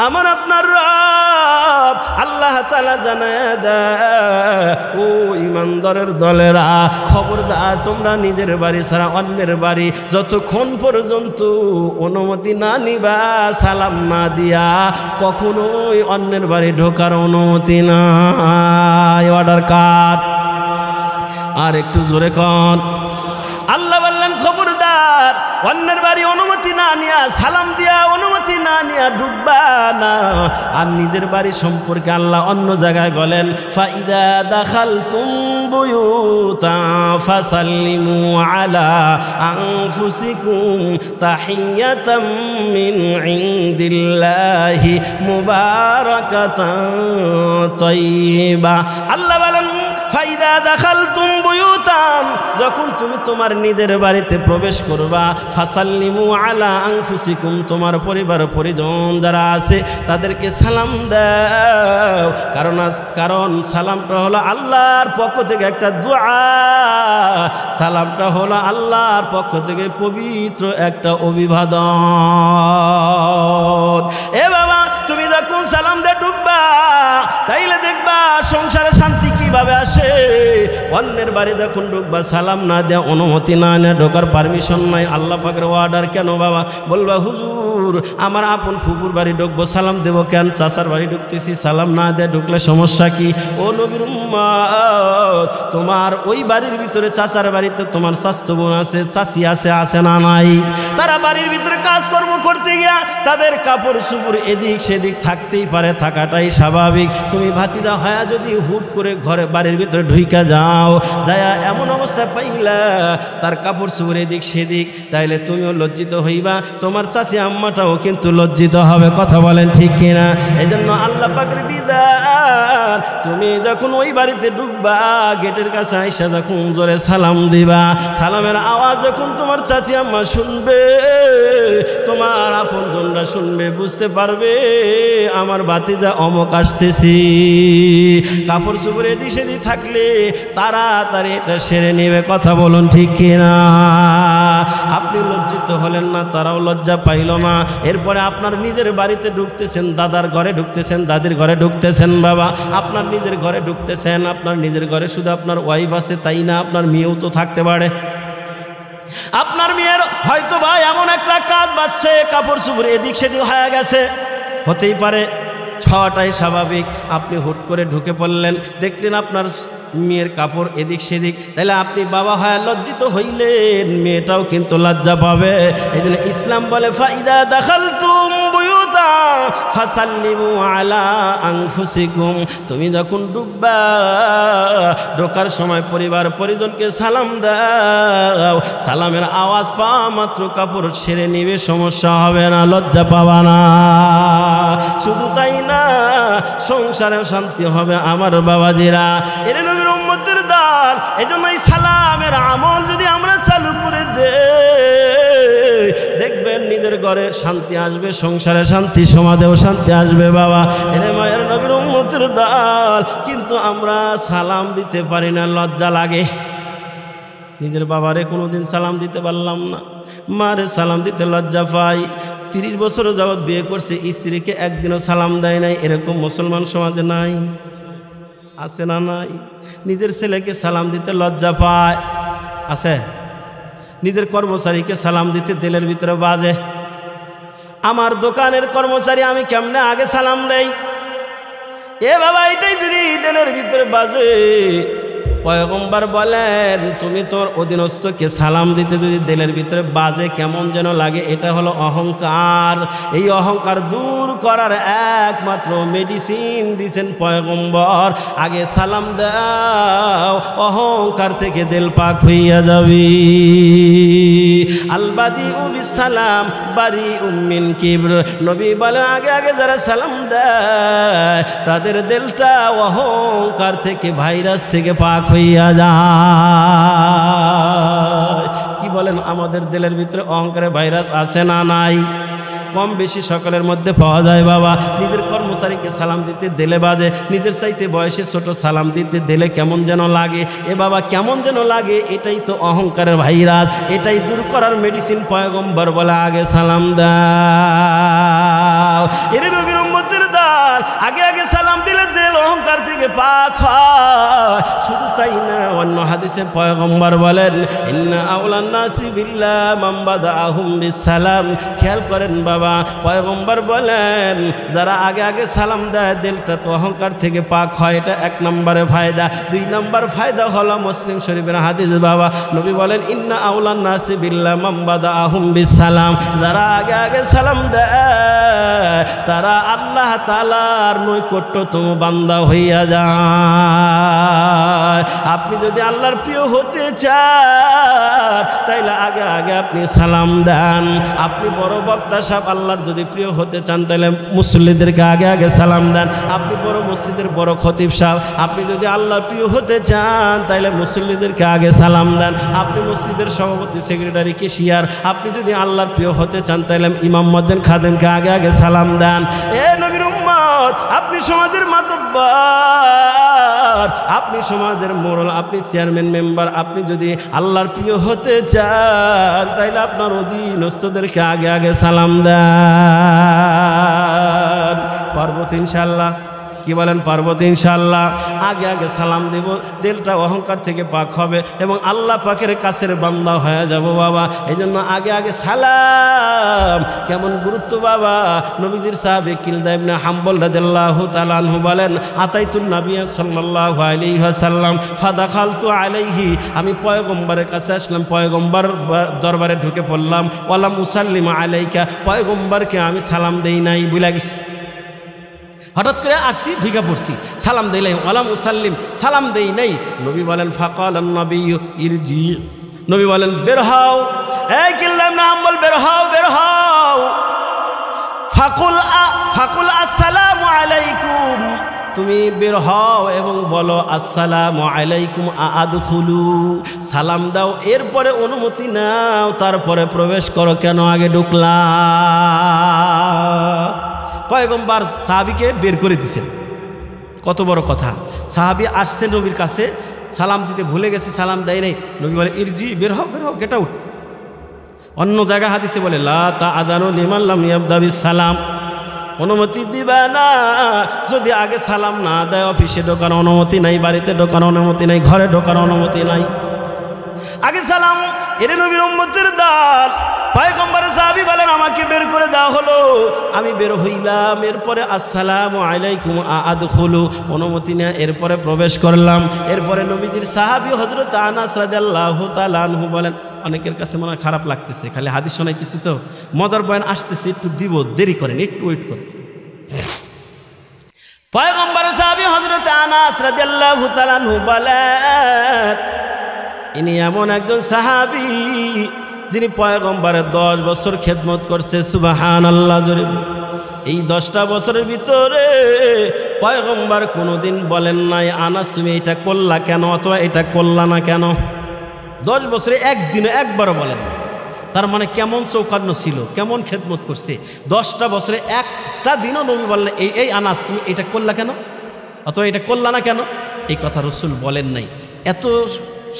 আমার আপনার রব আল্লাহ তাআলা জানায় দেয়, ও ঈমানদারের দলেরা খবরদার, তোমরা নিজের বাড়ি ছাড়া অন্যের বাড়ি যতক্ষণ পর্যন্ত অনুমতি না নিবা, সালাম না দিয়া, কখনোই অন্যের বাড়ি ঢোকার অনুমতি নাই। অর্ডার কাট। আর একটু জোরে কন। আল্লাহ বললেন খবরদার, অন্যের বাড়ি অনুমতি না নিয়া, সালাম দিয়া অনুমতি না নিয়া ঢুকবা না। আর নিজের বাড়ি সম্পর্কে আল্লাহ অন্য জায়গায় বলেন, ফাইদা দাখালতুম বুয়ুতা ফাসাল্লিমু আলা আনফুসিকুম তাহিয়াতাম মিন ইনদিল্লাহি মুবারাকাতান তাইয়্যিবা। আল্লাহ বলেন ফাইদা দাখালতুম বুয়ুতাম, যখন তুমি তোমার নিজের বাড়িতে প্রবেশ করবা, ফাসাল্লিমু আলা আনফুসিকুম, তোমার পরিবার পরিজন যারা আছে তাদেরকে সালাম দাও। কারণ সালামটা হলো আল্লাহর পক্ষ থেকে একটা দোয়া, সালামটা হলো আল্লাহর পক্ষ থেকে পবিত্র একটা অভিবাদন। এ বাবা, তুমি যখন সালাম দিয়ে ঢুকবা তাইলে দেখবা সংসারে শান্তি কিভাবে আসে। অন্যের বাড়ি যখন ঢুকবা, সালাম না দেয়া, অনুমতি না নেয়া, ঢোকার পারমিশন নাই, আল্লাহ পাকের অর্ডার। কেন বাবা? বলবা হুজুর আমার আপন ফুপুর বাড়ি ঢুকবো, সালাম দেবো কেন? চাচার বাড়ি ঢুকতেছি, সালাম না দেয়া ঢুকলে সমস্যা কি? ও নবীর উম্মত, তোমার ওই বাড়ির ভিতরে চাচার বাড়িতে তোমার স্বাস্থ্য বোন আছে, চাচি আছে, আছে না নাই? তারা বাড়ির ভিতরে কাজকর্ম করতে গিয়া তাদের কাপড় চুপড় এদিক সেদিক থাকতেই পারে, থাকাটাই স্বাভাবিক। তুমি ভাতিজা হয়া যদি হুট করে ঘরে বাড়ির ভিতরে ঢুইকা যাও, যায়া এমন অবস্থা পাইলা তার কাপড় চুপড় এদিক সেদিক, তাইলে তুমিও লজ্জিত হইবা, তোমার চাচি আম্মাটাও কিন্তু লজ্জিত হবে। কথা বলেন ঠিক কিনা? এই জন্য আল্লাহ পাকের বিধান, তুমি যখন ওই বাড়িতে ঢুকবা, গেটের কাছে আইসা যখন জোরে সালাম দিবা, সালামের আওয়াজ যখন তোমার চাচি আম্মা শুনবে, তোমার আপনজনরা শুনবে, বুঝতে পারবে আমার ভাতিজা অমুক আসতেছি। কাপড় চুপড় এদিক সেদিক থাকলে তাড়াতাড়ি এটা সেরে নেবে। কথা বলুন ঠিক কিনা? আপনি লজ্জিত হলেন না, তারাও লজ্জা পাইল না। এরপরে আপনার নিজের বাড়িতে ঢুকতেছেন, দাদার ঘরে ঢুকতেছেন, দাদির ঘরে ঢুকতেছেন, বাবা আপনার নিজের ঘরে ঢুকতেছেন। আপনার নিজের ঘরে শুধু আপনার ওয়াইফ আছে তাই না, আপনার মেয়েও তো থাকতে পারে। আপনার মেয়ের হয়তো ভাই এমন একটা কাজ বাজছে, কাপড় চুপড় এদিক সেদিক হয়ে গেছে, হতেই পারে, হওয়াটাই স্বাভাবিক। আপনি হুট করে ঢুকে পড়লেন, দেখলেন আপনার মেয়ের কাপড় এদিক সেদিক, তাহলে আপনি বাবা হয় লজ্জিত হইলেন, মেয়েটাও কিন্তু লজ্জা পাবে। এই জন্য ইসলাম বলে ফাইদা দাখালতুম বুয়ুতা ফাসাল্লিমু আলা আনফুসিকুম, তুমি যখন ঢুকবা, ঢোকার সময় পরিবার পরিজনকে সালাম দাও। সালামের আওয়াজ পাওয়া মাত্র কাপড় ছেড়ে নিবে, সমস্যা হবে না, লজ্জা পাবা না। শুধু তাই না, সংসারেও শান্তি হবে আমার বাবাজিরা। এর নবীর উম্মতের দল, এই জন্য এই সালামের আমল যদি আমরা চালু করে দেই, দেখবেন নিজের ঘরে শান্তি আসবে, সংসারে শান্তি, সমাজেও শান্তি আসবে। বাবা এর মায়ের নবীর উম্মতের দল, কিন্তু আমরা সালাম দিতে পারি না, লজ্জা লাগে। নিজের বাবারে কোনোদিন সালাম দিতে পারলাম না, মারে সালাম দিতে লজ্জা পাই। 30 বছর যাবৎ বিয়ে করছে, স্ত্রীকে একদিনও সালাম দেয় নাই, এরকম মুসলমান সমাজে নাই, আছে না নাই? নিজের ছেলেকে সালাম দিতে লজ্জা পায়, আছে? নিজের কর্মচারীকে সালাম দিতে দিলের ভিতরে বাজে। আমার দোকানের কর্মচারী আমি কেমনে আগে সালাম দেই? এ বাবা, এটাই যদি দিলের ভিতরে বাজে, পয়গম্বর বলেন তুমি তোর অধীনস্থকে সালাম দিতে যদি দিলের ভিতরে বাজে কেমন যেন লাগে, এটা হলো অহংকার। এই অহংকার দূর করার একমাত্র মেডিসিন দিয়েছেন পয়গম্বর। আগে সালাম দাও, অহংকার থেকে দিল পাক হইয়া যাবি। আলবাদি উবিস সালাম বারি উম্মিন কিবর, নবী বলেন আগে আগে যারা সালাম দেয় তাদের দিলটা অহংকার থেকে, ভাইরাস থেকে পাক হইয়া যায়। কি বলেন, আমাদের দিলের ভিতরে অহংকারের ভাইরাস আছে না নাই? কম বেশি সকলের মধ্যে পাওয়া যায়। বাবা নিজের কর্মচারীকে সালাম দিতে দিলে বাজে, নিজের চাইতে বয়সে ছোট সালাম দিতে দিলে কেমন যেন লাগে। এ বাবা কেমন যেন লাগে, এটাই তো অহংকারের ভাইরাস, এটাই দূর করার মেডিসিন। পয়গম্বর বলে আগে সালাম দাও। এর নবীর পাক হয়। শুধু তাই না, অন্য হাদিসে পয়গম্বর বলেন ইন্না আউলান নাসি বিল্লাহ মান বাদাআহুম বিসসালাম। খেয়াল করেন বাবা, পয়গম্বর বলেন যারা আগে আগে সালাম দেয় দিলটা তো অহংকার থেকে পাক হয়। এটা 1 নম্বরে ফায়দা। 2 নম্বর ফায়দা হলো মুসলিম শরীফের হাদিস বাবা, নবী বলেন ইন্না আউলান নাসি বিল্লাহ মান বাদাআহুম বিসসালাম। যারা আগে আগে সালাম দেয় তারা আল্লাহ তাআলার নৈকট্যতম বান্দা হইয়া যায়। আপনি যদি আল্লাহর প্রিয় হতে চান তাইলে আগে আগে আপনি সালাম দেন। আপনি বড় বক্তা সাহেব আল্লাহর যদি প্রিয় হতে চান তাহলে মুসল্লিদেরকে আগে আগে সালাম দেন। আপনি বড় মসজিদের বড় খতিব সাহেব, আপনি যদি আল্লাহর প্রিয় হতে চান তাহলে মুসল্লিদেরকে আগে সালাম দেন। আপনি মসজিদের সভাপতি, সেক্রেটারি, কেশিয়ার, আপনি যদি আল্লাহর প্রিয় হতে চান তাহলে ইমাম, মুয়াজ্জিন, খাদেমকে আগে আগে সালাম দেন। এ নবীর উম্মত, আপনি সমাজের মাতব্বর, আপনি সমাজের মোড়ল, আপনি চেয়ারম্যান, মেম্বার, আপনি যদি আল্লাহর প্রিয় হতে চান তাইলে আপনার অধীনস্থদেরকে আগে আগে সালাম দেন। পারবো তো ইনশাআল্লাহ? কি বলেন? পারবো তো ইনশাআল্লাহ? আগে আগে সালাম দেব, দিলটা অহংকার থেকে পাক হবে এবং আল্লাহ পাকের কাছের বান্দা হয়ে যাব বাবা। এই জন্য আগে আগে সালাম কেমন গুরুত্ব বাবা। নবীজির সাহাবী কিলদা ইবনে হাম্বল রাদিয়াল্লাহু তাআলা আনহু বলেন আতাইতুন নবী সাল্লাল্লাহু আলাইহি ওয়াসাল্লাম ফাদাখালতু আলাইহি। আমি পয়গম্বরের কাছে আসলাম, পয়গম্বর দরবারে ঢুকে পড়লাম। ওয়ালাম মুসাল্লিম আলাইকা, পয়গম্বরকে আমি সালাম দেই নাই, ভুলে গেছি। হঠাৎ করে আসছি, ঢুকে পড়ছি, সালাম দিলাই, ওয়ালাম মুসাল্লিম, সালাম দেই নাই। নবী বলেন ফাকালান নবিয়্যু ইরজি, নবী বলেন বের হও, এই কিলদা ইবনে হাম্বল বের হও, বের হও। ফাকুল আসসালামু আলাইকুম, তুমি বের হও এবং বলো আসসালামু আলাইকুম আদখুলু, সালাম দাও, এরপরে অনুমতি নাও, তারপরে প্রবেশ করো। কেন আগে ঢুকলা? পয়গম্বর সাহাবীকে বের করে দিয়েছেন। কত বড় কথা! সাহাবী আসছে নবীর কাছে, সালাম দিতে ভুলে গেছে, সালাম দেয় নাই। নবী বলে ইরজি, বের হও, বের হও, গেট আউট। অন্য জায়গা হাদিসে বলে লা তাআযানু লিমান লাম ইয়াবদা বিস সালাম, অনুমতি দিবা না যদি আগে সালাম না দেয়। অফিসে ঢোকার অনুমতি নাই, বাড়িতে ঢোকার অনুমতি নাই, ঘরে ঢোকার অনুমতি নাই। আগে সালাম। এর নবীর উম্মতের দল। পয়গম্বরের সাহাবী বলেন আমাকে বের করে দেওয়া হলো, আমি বের হইলাম, এরপরে আসসালামু আলাইকুম আদখুলু, অনুমতি নেয়া, এরপরে প্রবেশ করলাম। এরপরে নবীজির সাহাবী হযরত আনাস রাদিয়াল্লাহু তাআলা আনহু বলেন, অনেকের কাছে মনে হয় খারাপ লাগতেছে, খালি হাদিস শোনাইতেছি তো, মজার বয়ান আসতেছে, একটু দিব, দেরি করেন, একটু ওয়েট করেন। পয়গম্বরের সাহাবী হযরত আনাস রাদিয়াল্লাহু তাআলা আনহু বলেন ইনি এমন একজন সাহাবী যিনি পয়গম্বরের 10 বছর খেদমত করছে। সুবহানাল্লাহ। জোরে এই 10টা বছরের ভিতরে পয়গম্বর কোনোদিন বলেন নাই আনাস তুমি এটা করলা কেন, অথবা এটা করলা না কেন। 10 বছরে একদিনে একবারও বলেন না। তার মানে কেমন চৌকান্ন ছিল, কেমন খেদমত করছে। 10টা বছরে একটা দিনও নবী বললেন এই আনাস তুমি এটা করলা কেন, অথবা এটা করলা না কেন, এই কথা রাসূল বলেন নাই। এত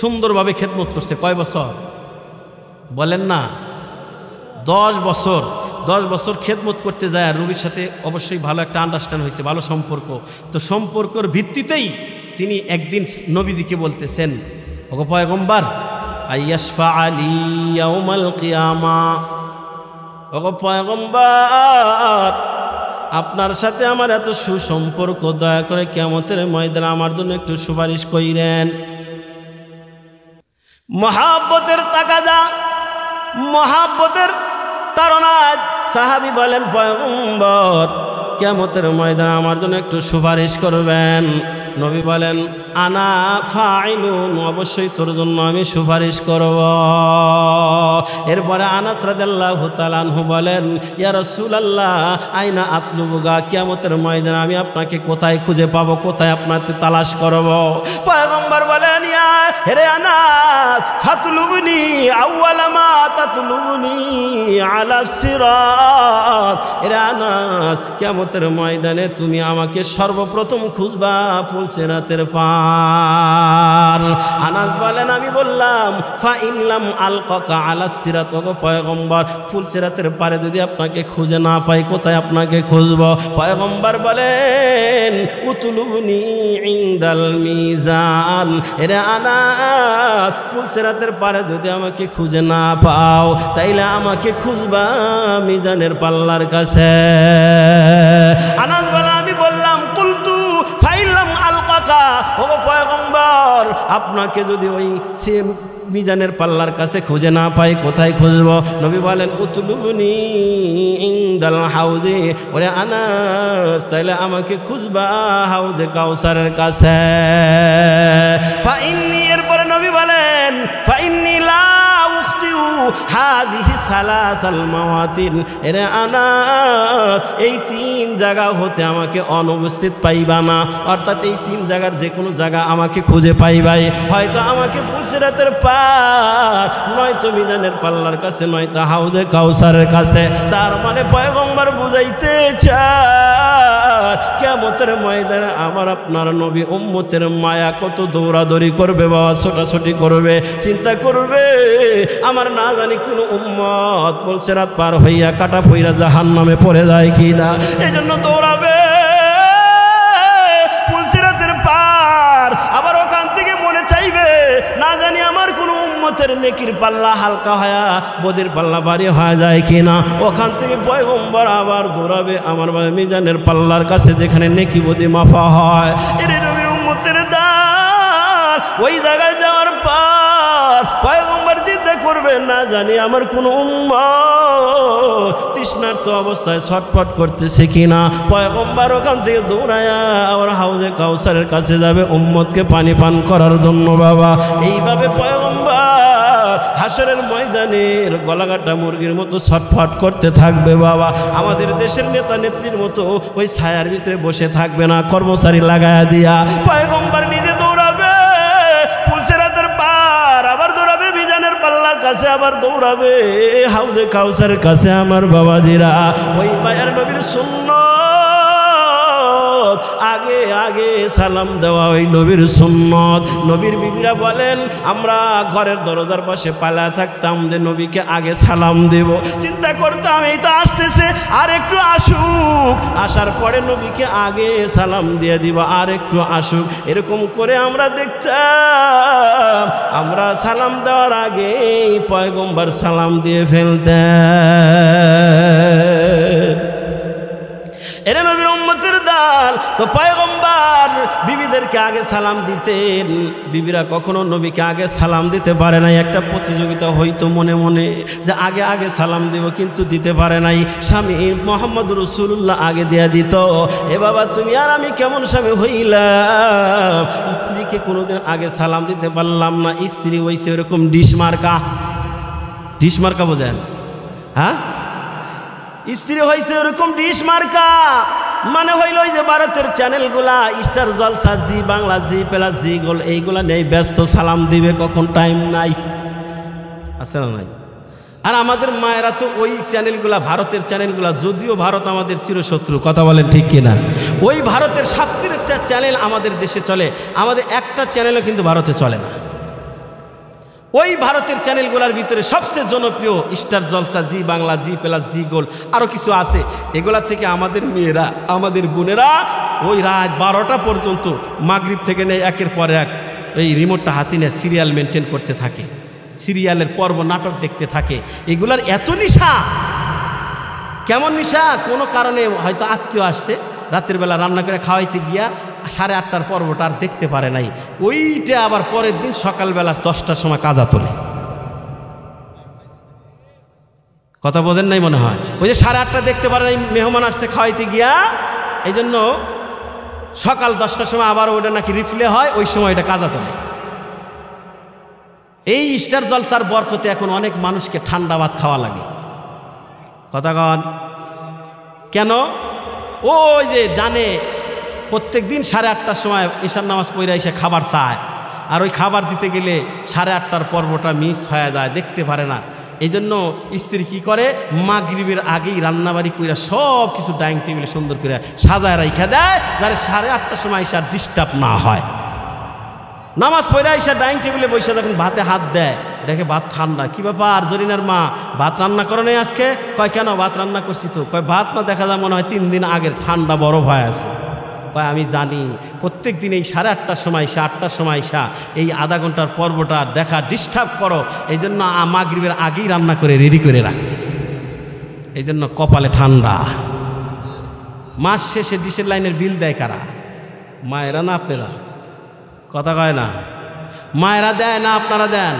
সুন্দরভাবে খেদমত করছে। কয় বছর বলেন না? 10 বছর। 10 বছর খেদমত করতে যায় আর রবির সাথে অবশ্যই ভালো একটা আন্ডারস্ট্যান্ড হয়েছে, ভালো সম্পর্ক। তো সম্পর্কের ভিত্তিতেই তিনি একদিন নবীজিকে বলতেছেন, ওগো পয়গম্বর আইয়াশফা আলী ইয়াউমাল কিয়ামা, ওগো পয়গম্বর আপনার সাথে আমার এত সুসম্পর্ক, দয়া করে কিয়ামতের ময়দানে আমার জন্য একটু সুপারিশ কইরেন। মহাব্বতের তাকাদা, মহাব্বতের তাড়নায় সাহাবী বলেন পয়গম্বর কিয়ামতের ময়দানে আমার জন্য একটু সুপারিশ করবেন। নবী বলেন আনা ফাইলুন, অবশ্যই তোর জন্য আমি সুপারিশ করব। এরপরে আনাস রাদিয়াল্লাহু তাআলা আনহু বলেন ইয়া রাসূলুল্লাহ আইনা আতলুবুগা, কিয়ামতের ময়দানে আমি আপনাকে কোথায় খুঁজে পাবো, কোথায় আপনাকে তালাশ করব। পয়গম্বর বলেন ইয়া হে আনাস ফাতলুবনি আউয়ালা মা তাতলুবনি আলা সিরাত, হে আনাস কিয়ামতের ময়দানে তুমি আমাকে সর্বপ্রথম খুঁজবা পুলসিরাতের পার। আনাস বলেন আমি বললাম ফা ইনলাম আলকাকা আলাস সিরাত, ওগো পয়গম্বর পুলসিরাতের পারে যদি আপনাকে খুঁজে না পাই কোথায় আপনাকে খুঁজব? পয়গম্বর বলেন উতুলুবনি ইনদাল মিজান, এরে আনাস পুলসিরাতের পারে যদি আমাকে খুঁজে না পাও তাইলে আমাকে খুঁজবা মিজানের পাল্লার কাছে। আনাস বলে আমি বললাম কুলতু ফাইলাম আলকাকা, ও পয়গম্বর আপনাকে যদি ওই সেম মিজানের পাল্লার কাছে খুঁজে না পাই কোথায় খুঁজব? নবী বলেন উতলুবনি ইনদাল হাউজে, ওরে আনাস তাইলে আমাকে খুঁজবা হাউজে কাউসারের কাছে। ফাইন্নি, এরপরে নবী বলেন ফাইন্নি লা উখতিউ হাযিহি সালাসাল মাওয়াতিন, এরে আনাস এই তিন জায়গা হতে আমাকে অনুপস্থিত পাইবা না, অর্থাৎ এই তিন জায়গার যে কোনো জায়গা আমাকে খুঁজে পাইবাই, হয়তো আমাকে পুলসিরাতের পার, নয়তো মিজানের পাল্লার কাছে, নয়তো হাউজে কাউসারের কাছে। তার মানে পয়গম্বর বুঝাইতে চায় কিয়ামতের ময়দানে আমার আপনার নবী উম্মতের মায়া কত দৌড়াদৌড়ি করবে বাবা, ছোটাছুটি করবে, চিন্তা করবে আমার না জানি কোনো উম্মত পুলসিরাত পার হইয়া কাটা পইরা জাহান্নামে পড়ে যায় কিনা, এই জন্য দৌড়াবে পুলসিরাতের পার। আবার ওখান থেকে মনে চাইবে না জানি আমার কোনো উম্মতের নেকির পাল্লা হালকা হয়া বদির পাল্লা ভারী হয়ে যায় কিনা, ওখান থেকে পয়গম্বর আবার দৌড়াবে আমার মিজানের পাল্লার কাছে যেখানে নেকি বদি মাফা হয়। এর নবীর উম্মতের দান ওই জায়গায় যাওয়ার পর পয়গম্বর চিন্তা করবে না জানি আমার কোনো উম্মত তৃষ্ণার্ত অবস্থায় ছটফট করতেছে কিনা। পয়গম্বর ওখান থেকে দৌড়ায়া আবার হাউজে কাউসারের কাছে যাবে উম্মতকে পানি পান করার জন্য বাবা। এইভাবে পয়গম্বর হাসরের ময়দানের গলাকাটা মুরগির মতো ছটফট করতে থাকবে বাবা। আমাদের দেশের নেতা নেত্রীর মতো ওই ছায়ার ভিতরে বসে থাকবে না, কর্মচারী লাগায়া দিয়া পয়গম্বর নিজে দৌড়াবে পুলসিরাতের পার, আবার দৌড়াবে মিজানের পাল্লার কাছে, আবার দৌড়াবে হাউজে কাউসারের কাছে। আমার বাবাজিরা ওই মায়ার নবীর সুন্নাত, আগে আগে সালাম দেওয়া ওই নবীর সুন্নত। নবীর বিবিরা বলেন আমরা ঘরের দরজার পাশে পালা থাকতাম যে নবীকে আগে সালাম দেব, চিন্তা করতাম এই তো আসতেছে আর একটু আসুক, আসার পরে নবীকে আগে সালাম দিয়ে দিব, আর একটু আসুক, এরকম করে আমরা দেখতাম আমরা সালাম দেওয়ার আগে পয়গম্বর সালাম দিয়ে ফেলতেন। এরা নবীর উম্মতের দাল তো পয়গম্বর বিবিদেরকে আগে সালাম দিতেন, বিবিরা কখনো নবীকে আগে সালাম দিতে পারে নাই। একটা প্রতিযোগিতা হইতো মনে মনে যে আগে আগে সালাম দিব, কিন্তু দিতে পারে নাই। স্বামী মোহাম্মদ রাসূলুল্লাহ আগে দেয়া দিত। এ বাবা তুমি আর আমি কেমন স্বামী হইলাম, স্ত্রীকে কোনোদিন আগে সালাম দিতে পারলাম না। স্ত্রী হইছে ওরকম ডিশ মার্কা, ডিশ মার্কা বোঝেন? হ্যাঁ, স্ত্রী হয়েছে ওরকম ডিশ মার্কা, মানে হইল ওই যে ভারতের চ্যানেলগুলা স্টার জলসা, জি বাংলা, জি প্লাস, জি গোল্ড, এইগুলা নেই ব্যস্ত, সালাম দিবে কখন টাইম নাই, আছে না নাই? আর আমাদের মায়েরা তো ওই চ্যানেলগুলা, ভারতের চ্যানেলগুলা, যদিও ভারত আমাদের চিরশত্রু, কথা বলেন ঠিক কিনা, ওই ভারতের ৭০টা চ্যানেল আমাদের দেশে চলে, আমাদের একটা চ্যানেলও কিন্তু ভারতে চলে না। ওই ভারতের চ্যানেলগুলোর ভিতরে সবচেয়ে জনপ্রিয় স্টার জলসা, জি বাংলা, জি প্লাস, জি গোল্ড, আরও কিছু আছে। এগুলা থেকে আমাদের মেয়েরা, আমাদের বোনেরা ওই রাত 12টা পর্যন্ত মাগরিব থেকে নেই একের পর এক এই রিমোটটা হাতে নিয়ে সিরিয়াল মেনটেন করতে থাকে, সিরিয়ালের পর্ব নাটক দেখতে থাকে। এগুলার এত নিশা, কেমন নিশা, কোনো কারণে হয়তো আত্মীয় আসছে, রাতের বেলা রান্না করে খাওয়াইতে গিয়া 8:30টার পর্বটা আর দেখতে পারে নাই, ওইটা আবার পরের দিন সকালবেলা 10টার সময় কাজা তোলে। কথা বোঝেন নাই মনে হয়? ওই যে 8:30 দেখতে পারে নাই, মেহমান আসতে খাওয়াইতে গিয়া, এই জন্য সকাল 10টার সময় আবার ওটা নাকি রিপ্লে হয়, ওই সময় এটা কাজা তোলে। এই স্টার জলসার বরকতে এখন অনেক মানুষকে ঠান্ডা ভাত খাওয়া লাগে। কথা কন কেন? ওই যে জানে প্রত্যেক দিন 8:30টার সময় ঈশার নামাজ পড়ে এসে খাবার চায়, আর ওই খাবার দিতে গেলে 8:30টার পর্বটা মিস হয়ে যায়, দেখতে পারে না। এই জন্য স্ত্রী কী করে, মাগরিবের আগেই রান্নাবাড়ি কইরা সব কিছু ডাইনিং টেবিলে সুন্দর করে সাজায় রাইখা দেয়, যাতে 8:30টার সময় এসে ডিস্টার্ব না হয়। নামাজ পড়ে এসে ডাইনিং টেবিলে বসে যখন ভাতে হাত দেয়, দেখে ভাত ঠান্ডা। কী ব্যাপার জরিনার মা, ভাত রান্না করো নাই আজকে? কয় কেন, ভাত রান্না করছি তো। কয় ভাত না, দেখা যায় মনে হয় 3 দিন আগের ঠান্ডা বরফ হয়ে আছে। কয় আমি জানি, প্রত্যেক দিন এই 8:30টার সময় 8টার সময় এই আধা ঘন্টার পর্বটা দেখা ডিস্টার্ব করো, এই জন্য মাগরিবের আগেই রান্না করে রেডি করে রাখছি। এই জন্য কপালে ঠান্ডা। মাস শেষে ডিশের লাইনের বিল দেয় কারা? মায়েরা না আপনারা? কথা কয় না, মায়েরা দেয় না আপনারা দেন?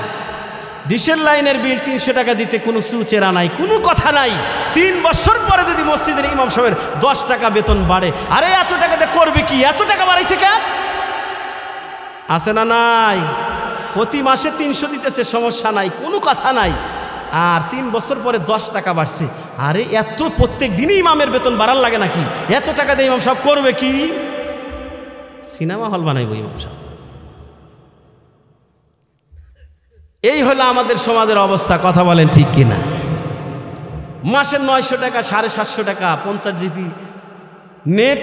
ডিশের লাইনের বিল 300 টাকা দিতে কোনো সুচেরা নাই, কোনো কথা নাই। 3 বছর পরে যদি মসজিদের ইমাম সাহেবের 10 টাকা বেতন বাড়ে, আরে এত টাকাতে করবে কি, এত টাকা বাড়াইছে কেন? আছে না নাই? প্রতি মাসে 300 দিতেছে, সমস্যা নাই, কোনো কথা নাই। আর 3 বছর পরে 10 টাকা বাড়ছে, আরে এত প্রত্যেক দিনই ইমামের বেতন বাড়ার লাগে নাকি? এত টাকা দিয়ে ইমাম সাহেব করবে কি? সিনেমা হল বানাইব ইমাম সাহেব। এই হলো আমাদের সমাজের অবস্থা, কথা বলেন ঠিক কিনা? মাসের 900 টাকা, 750 টাকা, 50 জিবি নেট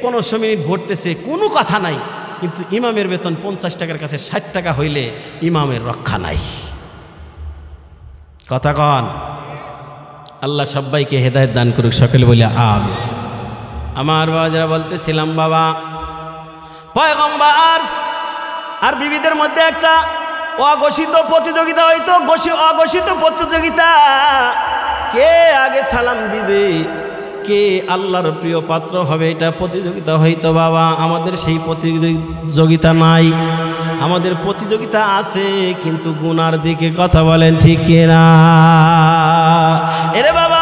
1500 মিনিট ভরতেছে, কোনো কথা নাই। কিন্তু ইমামের বেতন 50 টাকার কাছে 60 টাকা হইলে ইমামের রক্ষা নাই। কথা কন। আল্লাহ সবাইকে হেদায়েত দান করুক, সকলে বলে আমিন। আমার বাবা যারা বলতেছিলাম, বাবা পয়গম্বর আর বিবিদের মধ্যে একটা অঘোষিত প্রতিযোগিতা হইতো। অঘোষিত প্রতিযোগিতা, কে আগে সালাম দিবে, কে আল্লাহর প্রিয় পাত্র হবে, এটা প্রতিযোগিতা হইতো। বাবা আমাদের সেই প্রতিযোগিতা নাই, আমাদের প্রতিযোগিতা আছে কিন্তু গুনার দিকে। কথা বলেন ঠিক কিনা? এরে বাবা,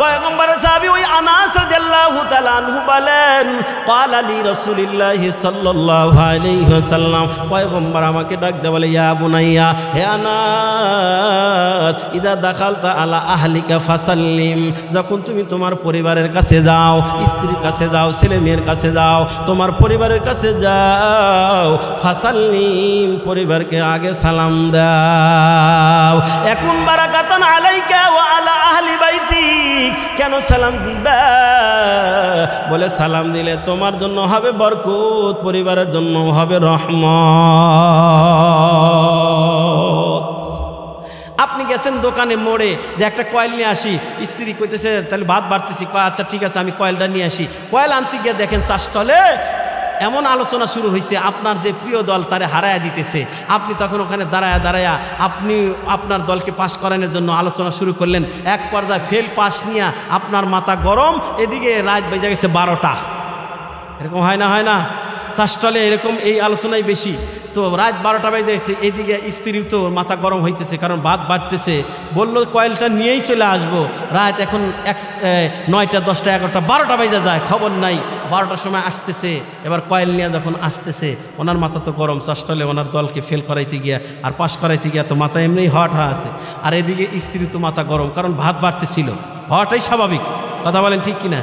পয়গম্বরের সাহাবী ওই আনাস রাদিয়াল্লাহু তাআলা আনহু বলেন, ক্বালা লি রাসূলুল্লাহি সাল্লাল্লাহু আলাইহি ওয়াসাল্লাম, পয়গম্বর আমাকে ডাক দিয়ে বলে, ইয়া বুনাইয়া, হে আনাস, ইদা দাখালতা আলা আহলিকা ফাসাল্লিম, যখন তুমি তোমার পরিবারের কাছে যাও, স্ত্রীর কাছে যাও, ছেলে মেয়ের কাছে যাও, তোমার পরিবারের কাছে যাও, ফাসাল্লিম, পরিবারকে আগে সালাম দাও। এখন বারাকাতান আলাইকা ওয়া আলা আহলি বাইতি, কেন সালাম দিবা? বলে সালাম দিলে তোমার জন্য হবে বরকত, পরিবারের জন্য হবে রহমত। আপনি গেছেন দোকানে মোড়ে যে একটা কয়েল নিয়ে আসি, স্ত্রী কইতেছে তাহলে ভাত বাড়তেছি, আচ্ছা ঠিক আছে আমি কয়েলটা নিয়ে আসি। কয়েল আনতে গিয়ে দেখেন চা স্টলে এমন আলোচনা শুরু হয়েছে, আপনার যে প্রিয় দল তারে হারায়া দিতেছে। আপনি তখন ওখানে দাঁড়ায়া আপনি আপনার দলকে পাশ করানোর জন্য আলোচনা শুরু করলেন। এক পর্যায়ে ফেল পাস নিয়ে আপনার মাথা গরম, এদিকে রাত বেজে গেছে 12টা। এরকম হয় না? হয় না? চাষটলে এরকম এই আলোচনাই বেশি। তো রাত 12টা বেজে গেছে, এদিকে স্ত্রীও তো মাথা গরম হইতেছে, কারণ ভাত বাড়তেছে। বললো কয়েলটা নিয়েই চলে আসবো। রাত এখন 9টা, 10টা, 11টা, 12টা বেজে যায়, খবর নাই। 12টার সময় আসতেছে, এবার কয়েল নিয়ে যখন আসতেছে, ওনার মাথা তো গরম। চাষটলে ওনার দলকে ফেল করাইতে গিয়া আর পাশ করাইতে গিয়া তো মাথা এমনিই হট আছে। আর এদিকে স্ত্রী তো মাথা গরম, কারণ ভাত বাড়তেছিল, হওয়াটাই স্বাভাবিক। কথা বলেন ঠিক কিনা?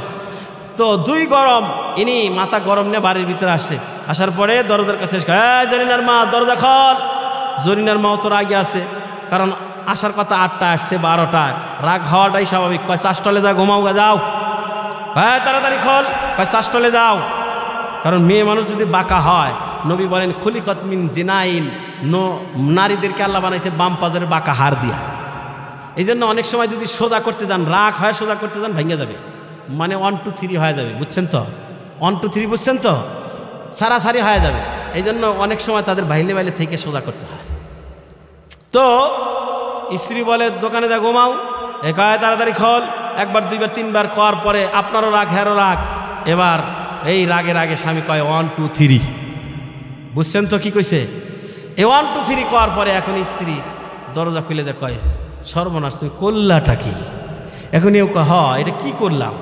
তো দুই গরম, ইনি মাথা গরম নিয়ে বাড়ির ভিতরে আসছে। আসার পরে দরজার কাছে জরিনার মা, দরজা খোল। জরিনার মাও তো রাগে আছে, কারণ আসার কথা 8টা, আসছে 12টায়। রাগ হওয়াটাই স্বাভাবিক। কয় চাষটলে যা, ঘুমাও গা, যাও। হ্যাঁ তাড়াতাড়ি খোল। কয় চাষটলে যাও। কারণ মেয়ে মানুষ যদি বাঁকা হয়, নবী বলেন খুলিকত মিন জিনাইন, নারীদেরকে আল্লাহ বানাইছে বাম পাজরে বাঁকা হাড় দিয়া। এই জন্য অনেক সময় যদি সোজা করতে যান, রাগ হয়, সোজা করতে যান, ভেঙে যাবে, মানে 1 2 3 হয়ে যাবে। বুঝছেন তো? 1 2 3 বুঝছেন তো? সারাসারি হয়ে যাবে। এই জন্য অনেক সময় তাদের বাইলে বাইলে থেকে সোজা করতে হয়। তো স্ত্রী বলে দোকানে যা, ঘুমাও। একায় তাড়াতাড়ি খোল। 1বার 2বার 3বার করার পরে আপনারও রাগ, হেরো রাগ। এবার এই রাগে রাগে স্বামী কয় 1 2 3। বুঝছেন তো কি কইছে? এই 1 2 3 করার পরে এখন স্ত্রী দরজা খুলে দেয়, কয় সর্বনাশ, তুমি করলাটা কি? এখন এও কয়, হ এটা কি করলাম,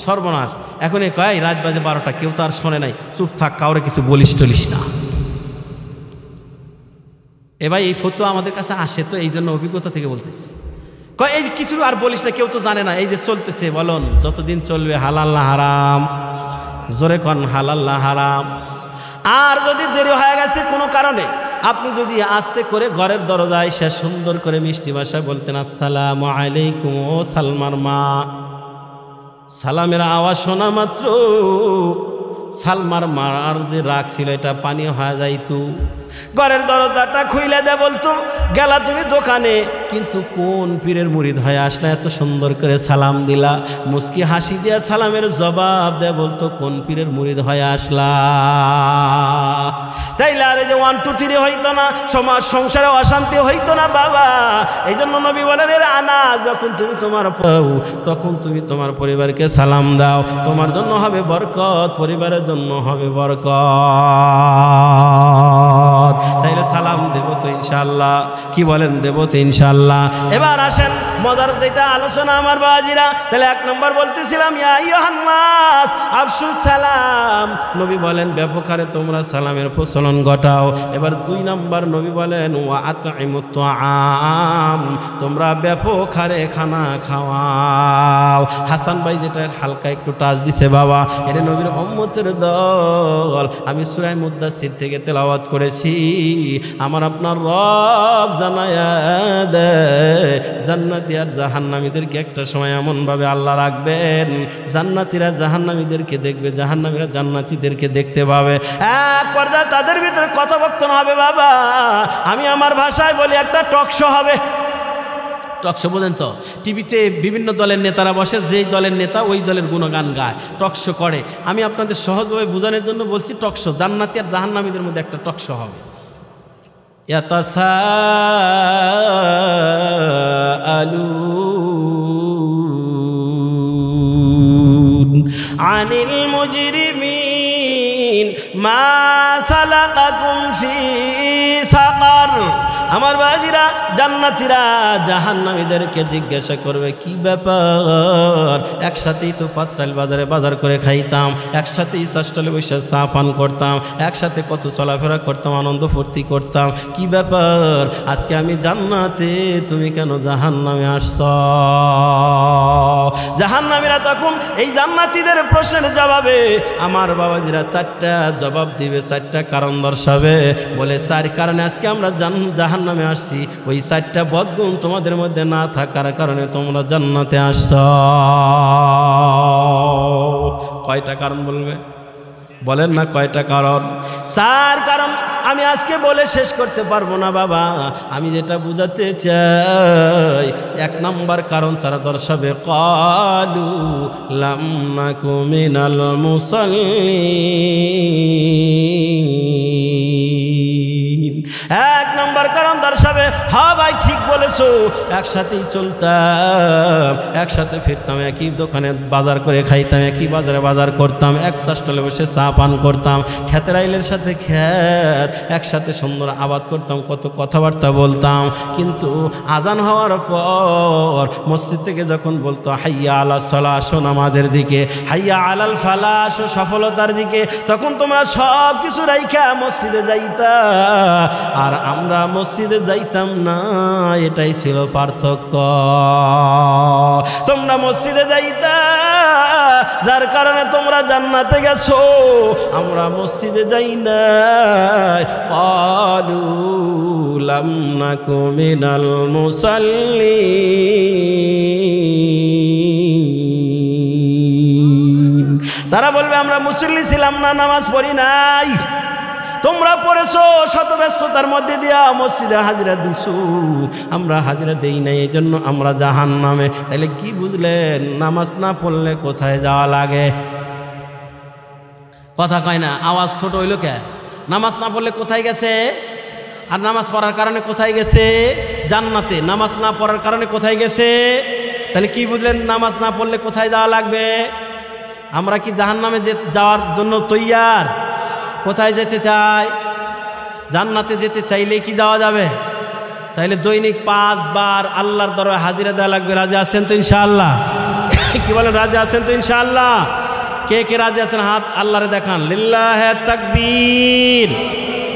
সর্বনাশ। এখন এ কয় রাত বাজে 12টা, কেউ তো আর শোনে নাই, চুপ থাক, কাউরে কিছু বলিস টলিস না। এ ভাই এই ফটো আমাদের কাছে আসে তো, এই জন্য অভিজ্ঞতা থেকে বলতেছি। কয় এই কিছু আর বলিস না, কেউ তো জানে না, এই যে চলতেছে, বলুন যতদিন চলবে হালাল না হারাম? জোরে কন হালাল না হারাম? আর যদি দেরি হয়ে গেছে কোনো কারণে, আপনি যদি আস্তে করে ঘরের দরজায় সে সুন্দর করে মিষ্টি ভাষায় বলতেন আসসালামু আলাইকুম ও সালমার মা, সালামের আওয়াজ শোনা মাত্র সালমার মার যে রাগ ছিল এটা পানি হয়ে যাইতো। ঘরের দরজাটা খুইলে দে বলতো গেলা তুমি দোকানে, কিন্তু কোন পীরের মুরিদ হয়ে আসলে এত সুন্দর করে সালাম দিলা। মুস্কি হাসি দিয়া সালামের জবাব দে বলতো কোন পীরের মুরিদ হয়ে আসলা। তাইলে আর এই যে 1 2 3 হইতো না, সমাজ সংসারে অশান্তি হইতো না বাবা। এই জন্য নবী বলেন এর আনা যখন তুমি তোমার পাও তখন তুমি তোমার পরিবারকে সালাম দাও, তোমার জন্য হবে বরকত, পরিবারের জন্য হবে বরকত। তাইলে সালাম দেব তো ইনশাআল্লাহ, কি বলেন দেব তো ইনশাআল্লাহ। এবার আসেন মজার যেটা আলোচনা আমার বাজিরা। তাহলে 1 নম্বর বলতেছিলাম ইয়া আইয়ুহান নাস আফশুস সালাম, নবী বলেন ব্যাপক হারে তোমরা সালামের প্রচলন ঘটাও। এবার 2 নম্বর নবী বলেন ওয়া আতইমুত তুআম, তোমরা ব্যাপক হারে খানা খাওয়াও। হাসান ভাই যেটা হালকা একটু টাচ দিছে বাবা, এটা নবীর উম্মতের দল। আমি সূরা মুদ্দাসির থেকে তেলাওয়াত করেছি, আমার আপনার রব জানায়া দেয় জান্নাতি আর জাহান্নামীদেরকে একটা সময় এমন ভাবে আল্লাহ রাখবেন, জান্নাতীরা জাহান্নামীদেরকে দেখবে, জাহান্নামীরা জান্নাতীদেরকে দেখতে পাবে। এক পর্যায়ে তাদের ভিতরে কথোপকথন হবে বাবা। আমি আমার ভাষায় বলি একটা টক শো হবে। টকশো বোঝেন তো, টিভিতে বিভিন্ন দলের নেতারা বসে, যেই দলের নেতা ওই দলের গুণগান গায়, টকশো করে। আমি আপনাদের সহজভাবে বোঝানোর জন্য বলছি টকশো, জান্নাতি আর জাহান্নামীদের মধ্যে একটা টকশো হবে। ইয়াতাসাআলুন আনিল মুজরিমিন মা সালাকাকুম ফি সাকার। আমার বাজিরা জান্নাতীরা জাহান্নামীদেরকে জিজ্ঞাসা করবে কি ব্যাপার, একসাথেই তো পাত্রাইল বাজারে বাজার করে খাইতাম, একসাথেই চাষটলে বসে চা পান করতাম, একসাথে কত চলাফেরা করতাম, আনন্দ ফুর্তি করতাম, কি ব্যাপার আজকে আমি জান্নাতে, তুমি কেন জাহান্নামে আসছ? জাহান্নামীরা তখন এই জান্নাতীদের প্রশ্নের জবাবে আমার বাবাজিরা 4টা জবাব দিবে, 4টা কারণ দর্শাবে। বলে 4 কারণে আজকে আমরা জাহান্নামে আসছি, ওই 4টা বদগুণ তোমাদের মধ্যে না থাকার কারণে তোমরা জান্নাতে আসছ। কয়টা কারণ বলবে? বলেন না কয়টা কারণ? 4 কারণ আমি আজকে বলে শেষ করতে পারবো না বাবা। আমি যেটা বুঝাতে চাই, 1 নম্বর কারণ তারা দর্শাবে ক্বালু লাম নাকু মিনাল মুসাল্লিন। 1 নম্বর কারণ দর্শাবে হ্যাঁ ভাই ঠিক বলেছো, একসাথেই চলতাম, একসাথে ফিরতাম, একই দোকানে বাজার করে খাইতাম, একই বাজারে বাজার করতাম, এক চাষটলে বসে চা পান করতাম, খেতের আইলের সাথে খেত একসাথে সুন্দর আবাদ করতাম, কত কথাবার্তা বলতাম। কিন্তু আজান হওয়ার পর মসজিদ থেকে যখন বলতো হাইয়া আলাস সালাহ, আসো নামাজের দিকে, হাইয়া আলাল ফালাহ, আসো সফলতার দিকে, তখন তোমরা সব কিছু রাইখা মসজিদে যাইতা আর আমরা মসজিদে যাইতাম না। এটাই ছিল পার্থক্য। তোমরা মসজিদে যাইতা যার কারণে তোমরা জান্নাতে গেছো, আমরা মসজিদে যাই না। ক্বালু লাম নাকু মিনাল মুসাল্লিন। তারা বলবে আমরা মুসল্লি ছিলাম না, নামাজ পড়ি নাই। তোমরা পড়েছো শত ব্যস্ততার মধ্যে দিয়া মসজিদে হাজিরা দিছো, আমরা হাজিরা দেই নাই, এই জন্য আমরা জাহান্নামে। তাহলে কি বুঝলেন? নামাজ না পড়লে কোথায় যাওয়া লাগে? কথা কয় না, আওয়াজ ছোট হইল কে? নামাজ না পড়লে কোথায় গেছে? আর নামাজ পড়ার কারণে কোথায় গেছে? জান্নাতে। নামাজ না পড়ার কারণে কোথায় গেছে? তাহলে কি বুঝলেন? নামাজ না পড়লে কোথায় যাওয়া লাগবে? আমরা কি জাহান্নামে যাওয়ার জন্য তৈয়ার? কোথায় যেতে চাই? জান্নাতে যেতে চাইলে কি যাওয়া যাবে? তাইলে দৈনিক 5 বার আল্লাহর দরবারে হাজিরা দেওয়া লাগবে। রাজি আছেন তো ইনশাআল্লাহ? কি বলেন, রাজি আছেন তো ইনশাআল্লাহ? কে কে রাজি আছেন হাত আল্লাহরে দেখান। লিল্লাহে তাকবীর।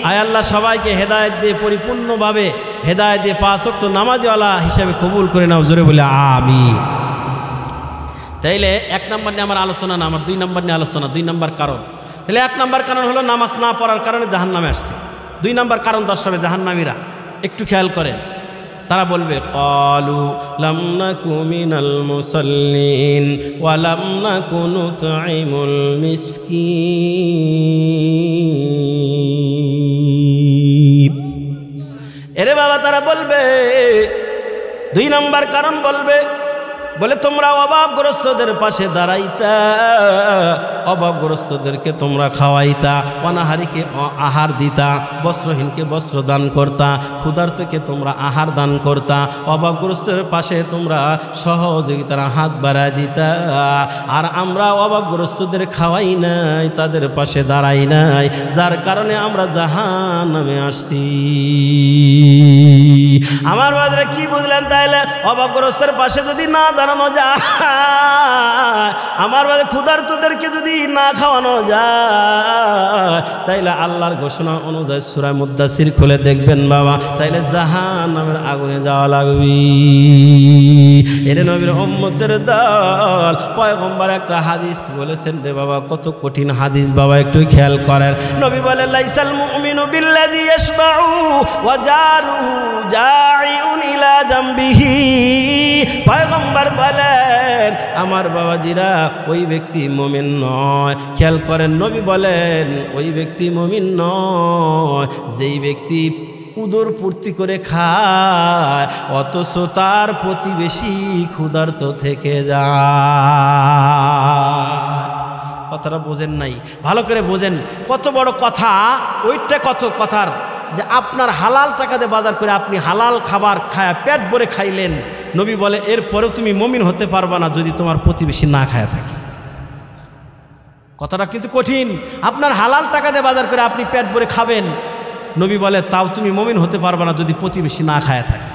আয় আল্লাহ সবাইকে হেদায়েত দিয়ে, পরিপূর্ণভাবে হেদায়েত দিয়ে 5 ওয়াক্ত নামাজওয়ালা হিসেবে কবুল করে নাও, জোরে বলে আমিন। তাইলে 1 নম্বর নিয়ে আমার আলোচনা না, আমার 2 নম্বর নিয়ে আলোচনা। 2 নম্বর কারণ, তাহলে 1 নম্বর কারণ হলো নামাজ না পড়ার কারণে জাহান্নামে আসছে। 2 নম্বর কারণ দর্শাবে জাহান্নামীরা, একটু খেয়াল করেন। তারা বলবে ক্বালু লাম নাকু মিনাল মুসাল্লিন ওয়া লাম নাকু নুতঈমুল মিসকিন। এরে বাবা, তারা বলবে 2 নম্বর কারণ বলবে, বলে তোমরা অভাবগ্রস্তদের পাশে দাঁড়াইতা, অভাবগ্রস্তদেরকে তোমরা খাওয়াইতা, অনাহারীকে আহার দিতা, বস্ত্রহীনকে বস্ত্র দান করতা, ক্ষুধার্তকে তোমরা আহার দান করতা, অভাবগ্রস্তের পাশে তোমরা সহযোগিতার হাত বাড়ায় দিতা। আর আমরা অভাবগ্রস্তদের খাওয়াই নাই, তাদের পাশে দাঁড়াই নাই, যার কারণে আমরা জাহান্নামে আসছি। আমার বাজারে কি বুঝলেন তাইলে? অভাবগ্রস্তের পাশে যদি না দাঁড়ানো যায়, আমার বাজারে ক্ষুধার্তদেরকে যদি না খাওয়ানো যায়, তাইলে আল্লাহর ঘোষণা অনুযায়ী সূরা মুদ্দাসির খুলে দেখবেন বাবা, তাইলে জাহান্নামের আগুনে যাওয়া লাগবে। এর নবীর উম্মতের দল, পয়গম্বর একটা হাদিস বলেছেন রে বাবা, কত কঠিন হাদিস বাবা, একটু খেয়াল করেন। নবী বলে লাইসাল মুমিনু বিল্লাযী ইয়াশবাউ ওয়া জারুহু জাইউন ইলা জামবিহি। পয়গম্বর বলেন আমার বাবাজিরা, ওই ব্যক্তি মুমিন নয়। খেয়াল করেন, নবী বলেন ওই ব্যক্তি মুমিন নয় যেই ব্যক্তি উদর পূর্তি করে খায় অথচ তার প্রতিবেশী ক্ষুধার্ত থেকে যায়। কথাটা বোঝেন নাই? ভালো করে বোঝেন, কত বড় কথা ওইটা, কত কথার যে আপনার হালাল টাকা দিয়ে বাজার করে আপনি হালাল খাবার খায় পেট ভরে খাইলেন। নবী বলে এরপরেও তুমি মুমিন হতে পারবা না যদি তোমার প্রতিবেশী না খায় থাকে। কথাটা কিন্তু কঠিন। আপনার হালাল টাকা দিয়ে বাজার করে আপনি পেট ভরে খাবেন, নবী বলে তাও তুমি মুমিন হতে পারবা না যদি প্রতিবেশী না খায় থাকে।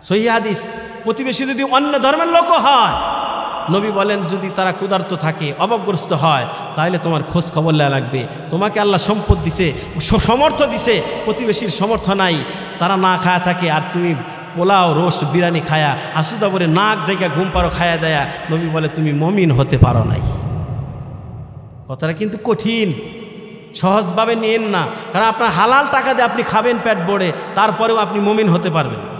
সহিহ হাদিস। প্রতিবেশী যদি অন্য ধর্মের লোকও হয়, নবী বলেন যদি তারা ক্ষুধার্ত থাকে, অভাবগ্রস্ত হয়, তাহলে তোমার খোঁজ খবর নেওয়া লাগবে। তোমাকে আল্লাহ সম্পদ দিছে, সমর্থ দিছে, প্রতিবেশীর সমর্থ নাই, তারা না খায়া থাকে, আর তুমি পোলাও রোস্ট বিরিয়ানি খায়া আসুদা করে নাক দেখে ঘুম পারো খায়া দেয়া, নবী বলে তুমি মুমিন হতে পারো নাই। কথাটা কিন্তু কঠিন, সহজভাবে নিয়েন না। কারণ আপনার হালাল টাকা দিয়ে আপনি খাবেন পেট ভরে, তারপরেও আপনি মুমিন হতে পারবেন না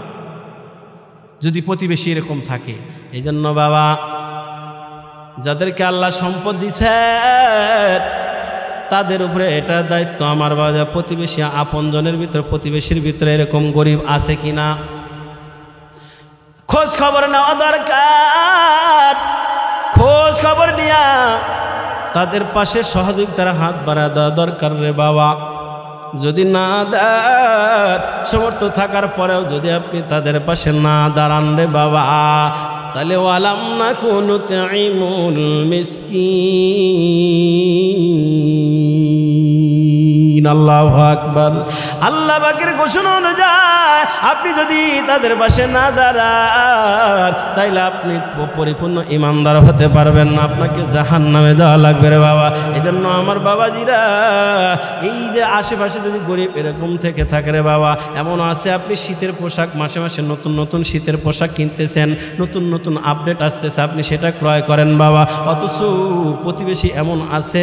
যদি প্রতিবেশী এরকম থাকে। এই জন্য বাবা, যাদেরকে আল্লাহ সম্পদ দিছে তাদের উপরে এটা দায়িত্ব আমার বাবা, প্রতিবেশী আপনজনের ভিতরে, প্রতিবেশীর ভিতরে এরকম গরিব আছে কিনা খোঁজ খবর নেওয়া দরকার। খোঁজ খবর নিয়া তাদের পাশে সহযোগিতার হাত বাড়া দেওয়া দরকার রে বাবা। যদি না দাঁড় সমর্থ থাকার পরেও যদি আপনি তাদের পাশে না দাঁড়ান রে বাবা, তাহলে ওয়ালাম নাকু নুতঈমুল মিসকিন। আল্লাহু আকবার। আল্লাহ পাকের ঘোষণা অনুযায়ী আপনি যদি তাদের পাশে না দাঁড়ান, তাইলে আপনি পরিপূর্ণ ইমানদার হতে পারবেন না, আপনাকে জাহান্নামে যাওয়া লাগবে রে বাবা। এই জন্য আমার বাবাজিরা, এই যে আশেপাশে যদি গরিব এরকম থেকে থাকে রে বাবা, এমন আছে আপনি শীতের পোশাক মাসে মাসে নতুন নতুন শীতের পোশাক কিনতেছেন, নতুন নতুন আপডেট আসতেছে, আপনি সেটা ক্রয় করেন বাবা। অথচ প্রতিবেশী এমন আছে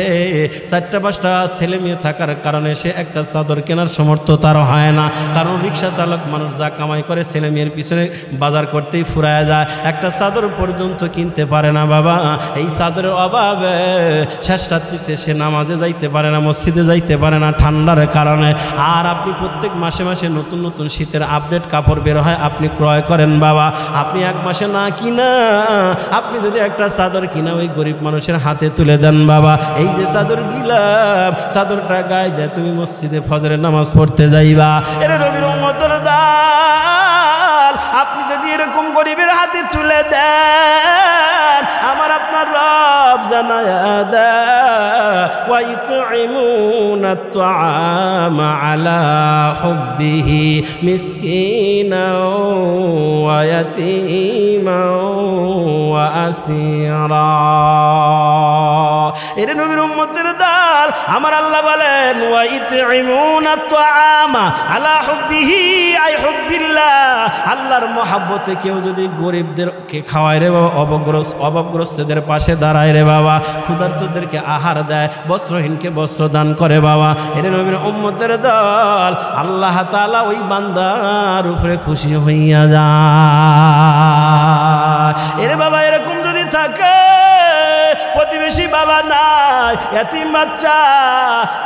4টা-5টা ছেলে মেয়ে থাকার কারণে সে একটা চাদর কেনার সমর্থ তার হয় না। কারণ রিক্সা চালক মানুষ যা কামাই করে ছেলে মেয়ের পিছনে বাজার করতেই ফুরায় যায়, একটা চাদর পর্যন্ত কিনতে পারে না বাবা। এই চাদরের অভাবে শেষ রাত্রিতে সে নামাজে যাইতে পারে না, মসজিদে যাইতে পারে না ঠান্ডার কারণে। আর আপনি প্রত্যেক মাসে মাসে নতুন নতুন শীতের আপডেট কাপড় বের হয়, আপনি ক্রয় করেন বাবা। আপনি 1 মাসে না কিনা আপনি যদি একটা চাদর কিনা ওই গরিব মানুষের হাতে তুলে দেন বাবা, এই যে চাদর দিলাম, চাদরটা গায়ে দেয় তুমি মসজিদে ফজরের নামাজ পড়তে যাইবা। এর নবীর উম্মতের দল, আপনি যদি এরকম গরিবের হাতে তুলে দেন, আমার আপনার রব জানায়া দেয় ওয়া ইতঈমুনা আত-তাআমা আলা হুব্বিহি মিসকিনাও ওয়া ইয়াতীমাও ওয়া আসীরা। এর নবীর উম্মতের দল আমার আল্লাহ বলেন ওয়া ইতঈমুনা আত-তাআমা আলা হুব্বিহি আই হুব্বিল্লাহ, আল্লাহর মহব্বতে কেউ যদি গরিবদেরকে খাওয়ায় রে বাবা, অভাবগ্রস্তদের পাশে দাঁড়ায় রে বাবা, ক্ষুধার্তদেরকে আহার দেয়, বস্ত্রহীনকে বস্ত্র দান করে বাবা, এর নবীর উম্মতের দল আল্লাহ তাআলা ওই বান্দার উপরে খুশি হইয়া যায়। এর বাবা এরকম যদি থাকে, প্রতিবেশী বাবা নাই, এতিম বাচ্চা,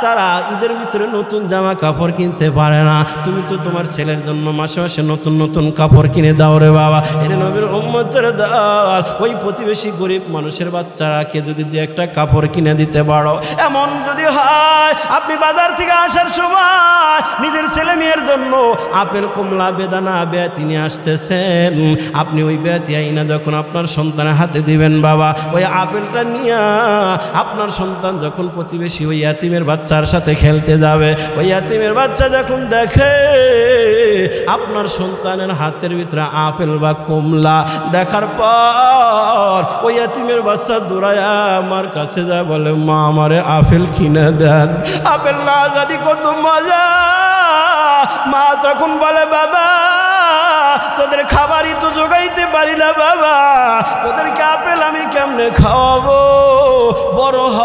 তারা ঈদের ভিতরে নতুন জামা কাপড় কিনতে পারে না, তুমি তো তোমার ছেলের জন্য মাসে মাসে নতুন নতুন কাপড় কিনে দাও রে বাবা। এর নবীর উম্মতের দল ওই প্রতিবেশী গরিব মানুষের বাচ্চারাকে যদি দু একটা কাপড় কিনে দিতে পারো, এমন যদি হয় আপনি বাজার থেকে আসার সময় নিজের ছেলে মেয়ের জন্য আপেল, কমলা, বেদানা, বেয়াতি নিয়ে আসতেছেন, আপনি ওই বেয়াতি আইনা যখন আপনার সন্তানের হাতে দিবেন বাবা, ওই আপেলটা নিয়ে আপনার সন্তান যখন প্রতিবেশী ওই ইয়াতিমের বাচ্চার সাথে খেলতে যাবে, ওই ইয়াতিমের বাচ্চা যখন দেখে আপনার সন্তানের হাতের ভিতরে আপেল বা কমলা দেখার পর ওই ইয়াতিমের বাচ্চা দৌড়ায়া আমার কাছে যায়, বলে মা আমারে আপেল কিনে দেন, আপেল না জানি কত মজা। মা তখন বলে বাবা তোদের খাবারই তো জোগাইতে পারি না বাবা, তোদেরকে আপেল আমি কেমনে খাওয়াবো, বড় হ,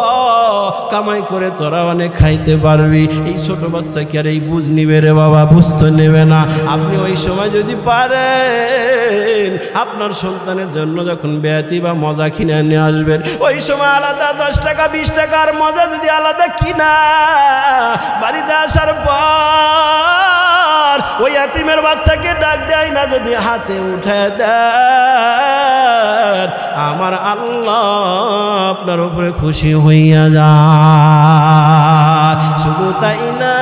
কামাই করে তোরা অনেক খাইতে পারবি। এই ছোট বাচ্চা কি আর এই বুঝ নিবে রে বাবা, বুঝতে নেবে না। আপনি ওই সময় যদি পারেন আপনার সন্তানের জন্য যখন বেয়াতি বা মজা কিনে নিয়ে আসবেন, ওই সময় আলাদা 10 টাকা 20 টাকার মজা যদি আলাদা কিনা বাড়িতে আসার পর ওই ইয়াতিমের বাচ্চাকে ডাক দেয় না, যদি হাতে উঠে দেন, আমার আল্লাহ আপনার উপরে খুশি হইয়া যায়। শুধু তাই না,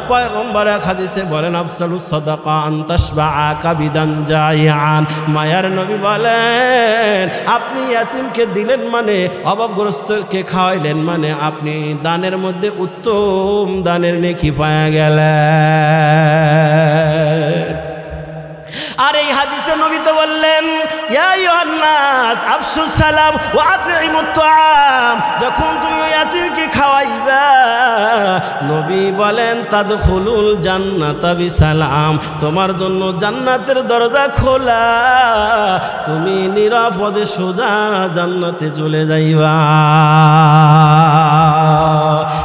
পয়গম্বর হাদিসে বলেন আফসালুস সাদাকা আন তাশবাআ কাবিদান জাইআন, মায়ার নবী বলেন আপনি ইয়াতিমকে দিলেন মানে, অভাবগ্রস্তকে খাওয়াইলেন মানে আপনি দানের মধ্যে উত্তম দানের নেকি পাওয়া গেলেন। আর এই হাদিসে নবী তো বললেন ইয়া আইয়ুহান নাস আফশুস সালাম ওয়া আতঈমুত তাআম, যখন তুমি ওই ইয়াতিমকে খাওয়াইবা নবী বলেন তাদখুলুল জান্নাতা বিসালাম, তোমার জন্য জান্নাতের দরজা খোলা, তুমি নিরাপদে সোজা জান্নাতে চলে যাইবা।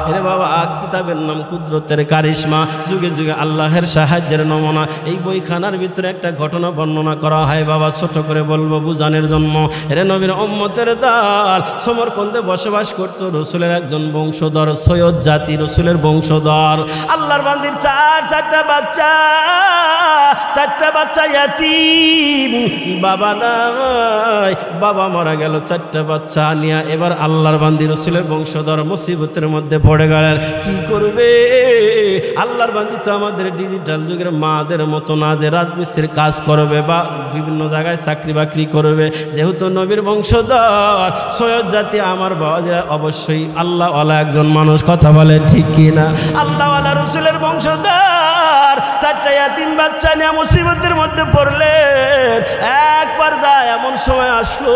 এরে বাবা, কিতাবের নাম কুদরতের কারিশমা, যুগে যুগে আল্লাহের সাহায্যের নমুনা। এই বইখানার ভিতরে একটা ঘটনা বর্ণনা করা হয় বাবা, ছোট করে বলবো বুঝানোর জন্য। এরে নবীর উম্মতের দল সমরকন্দে বসবাস করত রসুলের একজন বংশধর, সৈয়দ জাতি রসুলের বংশধর। আল্লাহর বান্দির চারটা বাচ্চা ইয়াতিম, বাবা নাই, বাবা মারা গেল, 4টা বাচ্চা নিয়ে এবার আল্লাহর বান্দি রসুলের বংশধর মুসিবতের মধ্যে পড়ে গেলেন। কি করবে? আল্লাহর বান্দি তো আমাদের ডিজিটাল যুগের মাদের মতো না যে রাজমিস্ত্রির কাজ করবে বা বিভিন্ন জায়গায় চাকরি বাকরি করবে, যেহেতু নবীর বংশধর সৈয়দ জাতি আমার বাবা অবশ্যই আল্লাহওয়ালা একজন মানুষ, কথা বলেন ঠিক কিনা? আল্লাহওয়ালা রসুলের বংশধর 4টা ইয়াতিম বাচ্চা নিয়ে মুসিবতের মধ্যে পড়লেন। একবার যায় এমন সময় আসলো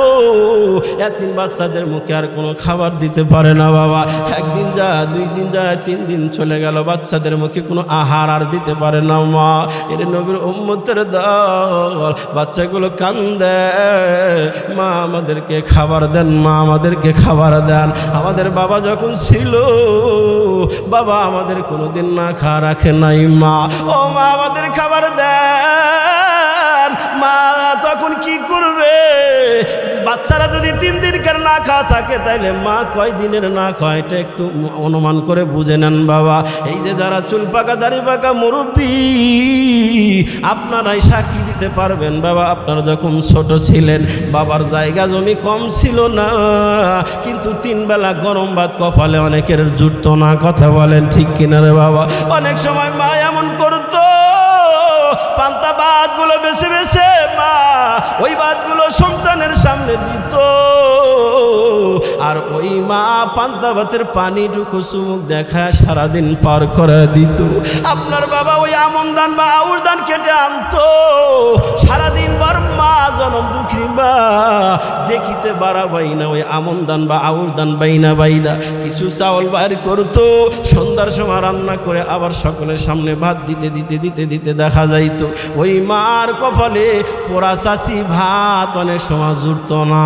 ইয়াতিম বাচ্চাদের মুখে আর কোনো খাবার দিতে পারে না বাবা, একদিন যায়, 2 দিন যায়, 3 দিন চলে গেল, বাচ্চাদের মুখে কোনো আহার আর দিতে পারে না মা। এর নবীর উম্মতের দল বাচ্চাগুলো কান্দে, মা আমাদেরকে খাবার দেন, মা আমাদেরকে খাবার দেন। আমাদের বাবা যখন ছিল বাবা আমাদের কোনোদিন না খাওয়া রাখে নাই মা, ও মা আমাদের খাবার দেন। মা তখন কি করবে? বাচ্চারা যদি 3 দিনকার না খাওয়া থাকে তাইলে মা কয় দিনের না খায় এটা একটু অনুমান করে বুঝে নেন বাবা। এই যে যারা চুল পাকা দাড়ি পাকা মুরব্বী আপনারাই সাক্ষী দিতে পারবেন বাবা, আপনারা যখন ছোট ছিলেন বাবার জায়গা জমি কম ছিল না, কিন্তু 3 বেলা গরম ভাত কপালে অনেকের জুটতো না, কথা বলেন ঠিক কিনা রে বাবা? অনেক সময় মা এমন করতো পান্তা ভাতগুলো বেছে বেছে মা ওই ভাতগুলো সন্তানের সামনে দিত, আর ওই মা পান্তা ভাতের পানিটুকু চুমুক দেখা সারাদিন পার করে দিত। আপনার বাবা ওই আমন ধান বা আউশ ধান কেটে আনতো, সারাদিন ভর মা জনম দুঃখী মা দেখিতে বাড়াবাই না ওই আমন ধান বা আউশ ধান বাইনা বাইনা কিছু চাউল বাইর করতো, সন্ধ্যার সময় রান্না করে আবার সকলের সামনে ভাত দিতে দিতে দিতে দিতে দেখা যাইতো ওই মার কপালে পোড়া চাষি ভাত অনেক সময় জুড়ত না।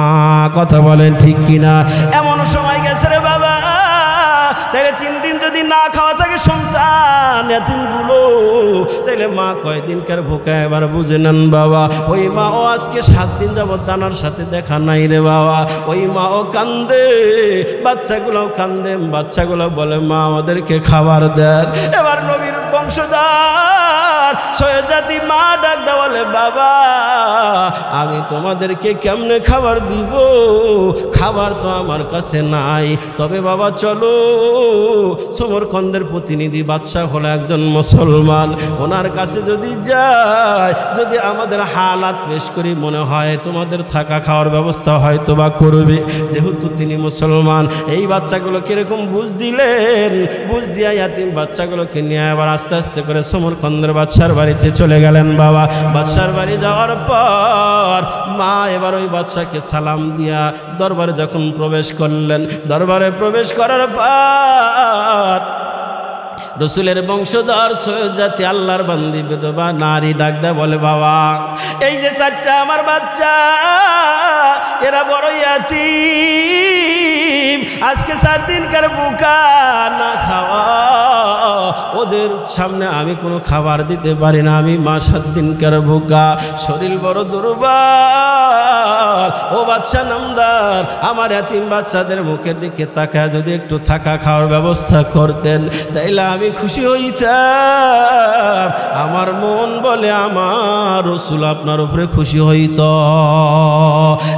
কথা বলেন ঠিক কিনা? এমন সময় গেছে রে বাবা, তাইলে 3 দিন যদি না খাওয়া থাকে সন্তান এতিমগুলো, তাইলে মা কয়দিনকার ভোকা এবার বুঝে নেন বাবা। ওই মা ও আজকে 7 দিন যাবত দানার সাথে দেখা নাই রে বাবা। ওই মা ও কান্দে, বাচ্চাগুলোও কান্দে, বাচ্চাগুলো বলে মা আমাদেরকে খাবার দেন। এবার নবীর বংশধর সৈয়দ জাতি মা ডাক দা বলে বাবা আমি তোমাদেরকে কেমনে খাবার দিব, খাবার তো আমার কাছে নাই, তবে বাবা চলো সমরকন্দের প্রতিনিধি বাদশাহ হলো একজন মুসলমান, ওনার কাছে যদি যায়, যদি আমাদের হালাত পেশ করি মনে হয় তোমাদের থাকা খাওয়ার ব্যবস্থা হয়তো বা করবে, যেহেতু তিনি মুসলমান। এই বাচ্চাগুলো কিরকম বুঝ দিলেন, বুঝ দিয়া ইয়াতিম বাচ্চাগুলোকে নিয়ে আবার আস্তে আস্তে করে সমরকন্দের বাদশার বাড়িতে চলে গেলেন বাবা। বাদশার বাড়ি যাওয়ার পর মা এবার ওই বাদশাকে সালাম দিয়া দরবারে যখন প্রবেশ করলেন, দরবারে প্রবেশ করার পর রসুলের বংশধর সৈয়দ জাতি আল্লাহর বান্দি বিধবা নারী ডাক দেয় বলে বাবা এই যে 4টা আমার বাচ্চা এরা বড় ইয়াতীম, আজকে 4 দিনকার বুকা না খাওয়া, ওদের সামনে আমি কোনো খাবার দিতে পারি না, আমি মা 7 দিনকার বুকা, শরীর বড় দুর্বল। ও বাচ্চা নামদার আমার ইয়াতীম বাচ্চাদের মুখের দিকে তাকায় যদি একটু থাকা খাওয়ার ব্যবস্থা করতেন তাইলে আমি খুশি হইতাম। আমার মন বলে আমার রাসূল আপনার উপরে খুশি হইত,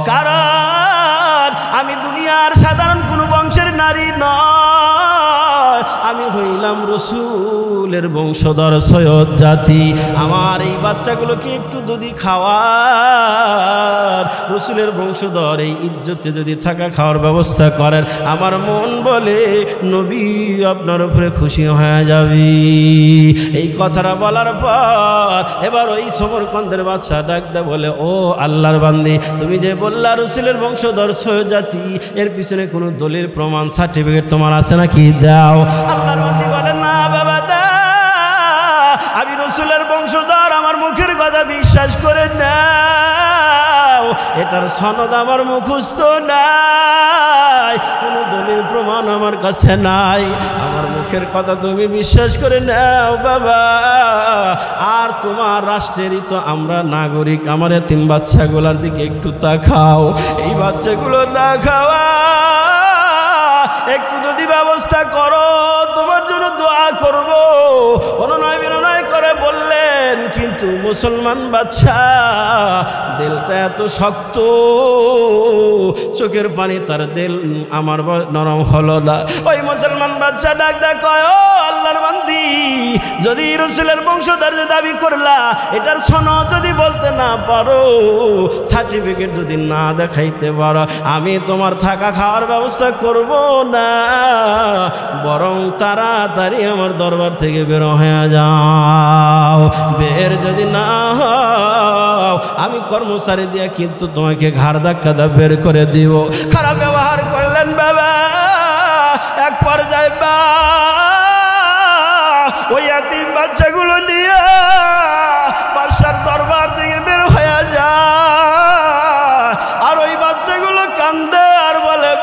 কারণ আমি দুনিয়ার সাধারণ কোনো বংশের নারী নয়, আমি হইলাম রাসূলের বংশধর সৈয়দ জাতি। আমার এই বাচ্চাগুলোকে একটু যদি খাওয়ার রাসূলের বংশধর এই ইজ্জতে যদি থাকা খাওয়ার ব্যবস্থা করেন আমার মন বলে নবী আপনার উপরে খুশি হয়ে যাবে। এই কথাটা বলার পর এবার ওই সমরকন্দের বাদশা ডাক দেয় বলে ও আল্লাহর বান্দি তুমি যে বললা রাসূলের বংশধর সৈয়দ জাতি, এর পিছনে কোনো দলিল প্রমাণ সার্টিফিকেট তোমার আছে নাকি দাও। আল্লাহর বান্দি বলে না বাবা না, আমি রাসূলের বংশধর, আমার মুখের কথা বিশ্বাস করে নাও, এটার সনদ আমার মুখস্থ নাই, কোনো দলিল প্রমাণ আমার কাছে নাই, আমার মুখের কথা তুমি বিশ্বাস করে নাও বাবা। আর তোমার রাষ্ট্রেরই তো আমরা নাগরিক, আমার এতিম বাচ্চাগুলোর দিকে একটু তাকাও, এই বাচ্চাগুলো না খাওয়া একটু যদি ব্যবস্থা করো তোমার জন্য দোয়া করব। অনুনয় বিনয় করে বললেন কিন্তু মুসলমান বাদশা দিলটা এত শক্ত, চোখের পানি তার দিল আমার নরম হলো না। ওই মুসলমান বাদশা ডাক ডাক কয় ও আল্লাহর বান্দি যদি রাসূলের বংশধর দাবি করলা এটার সনদ যদি বলতে না পারো, সার্টিফিকেট যদি না দেখাইতে পারো, আমি তোমার থাকা খাওয়ার ব্যবস্থা করব না, বরং তাড়াতাড়ি আমার দরবার থেকে বের হয়ে যাও। বের যদি না হও আমি কর্মচারী দিয়া কিন্তু তোমাকে ঘাড় ধাক্কা দা বের করে দিব। খারাপ ব্যবহার করলেন বাবা। এক পর্যায়ে ওই ইয়াতীম বাচ্চাগুলো নিয়ে বাদশার দরবার থেকে বের হয়ে যায়, আর ওই বাচ্চাগুলো কান্দে আর বলে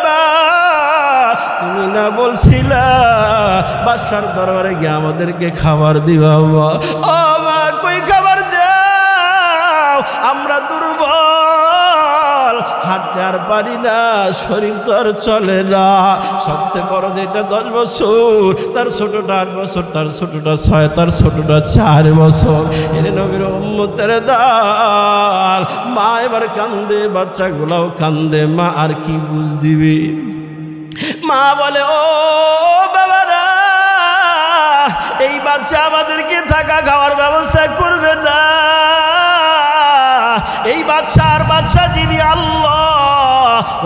তুমি না বলছিলা বাদশার দরবারে গিয়ে আমাদেরকে খাবার দিবা। ও মা কই খাবার দাও, আমরা দুর্বল, হাঁটতে আর পারি না, শরীর তো আর চলে না, সবচেয়ে বড় যেটা 10 বছর, তার ছোটটা 8 বছর, তার ছোটটা 6, তার ছোটটা 4 বছর, এর নবীর উম্মতের দল। মা এবার কান্দে, বাচ্চাগুলাও কান্দে, মা আর কি বুঝ দিবে। মা বলে ও বাবারা এই বাচ্চা আমাদেরকে থাকা খাওয়ার ব্যবস্থা করবে না,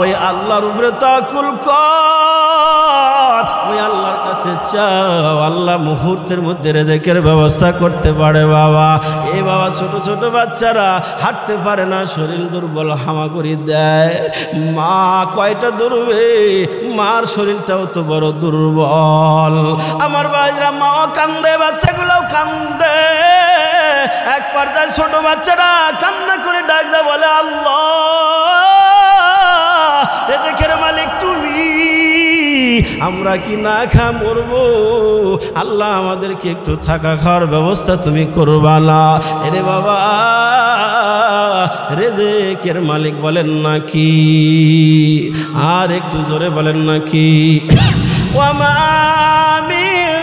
ওই আল্লাহর উপরে তাওয়াক্কুল কর, ওই আল্লাহর কাছে চাও, আল্লাহ মুহূর্তের মধ্যে রিজিকের ব্যবস্থা করতে পারে বাবা। এই বাবা ছোট ছোট বাচ্চারা হাঁটতে পারে না, শরীর দুর্বল, হামাগুড়ি দেয়, মা কয়টা দৌড়বে, মার শরীরটাও তো বড় দুর্বল। আমার ভাইরা মা কান্দে, বাচ্চাগুলোও কান্দে, এক পর্যায়ে ছোট বাচ্চারা কান্না করে ডাক দেয়, বলে আল্লাহ রিজিকের মালিক তুমি, আমরা কি না খা মরবো, আল্লাহ আমাদেরকে একটু থাকা খাওয়ার ব্যবস্থা তুমি করবা না? এরে বাবা রিজিকের মালিক বলেন নাকি? আর একটু জোরে বলেন নাকি? ওয়ামা মিন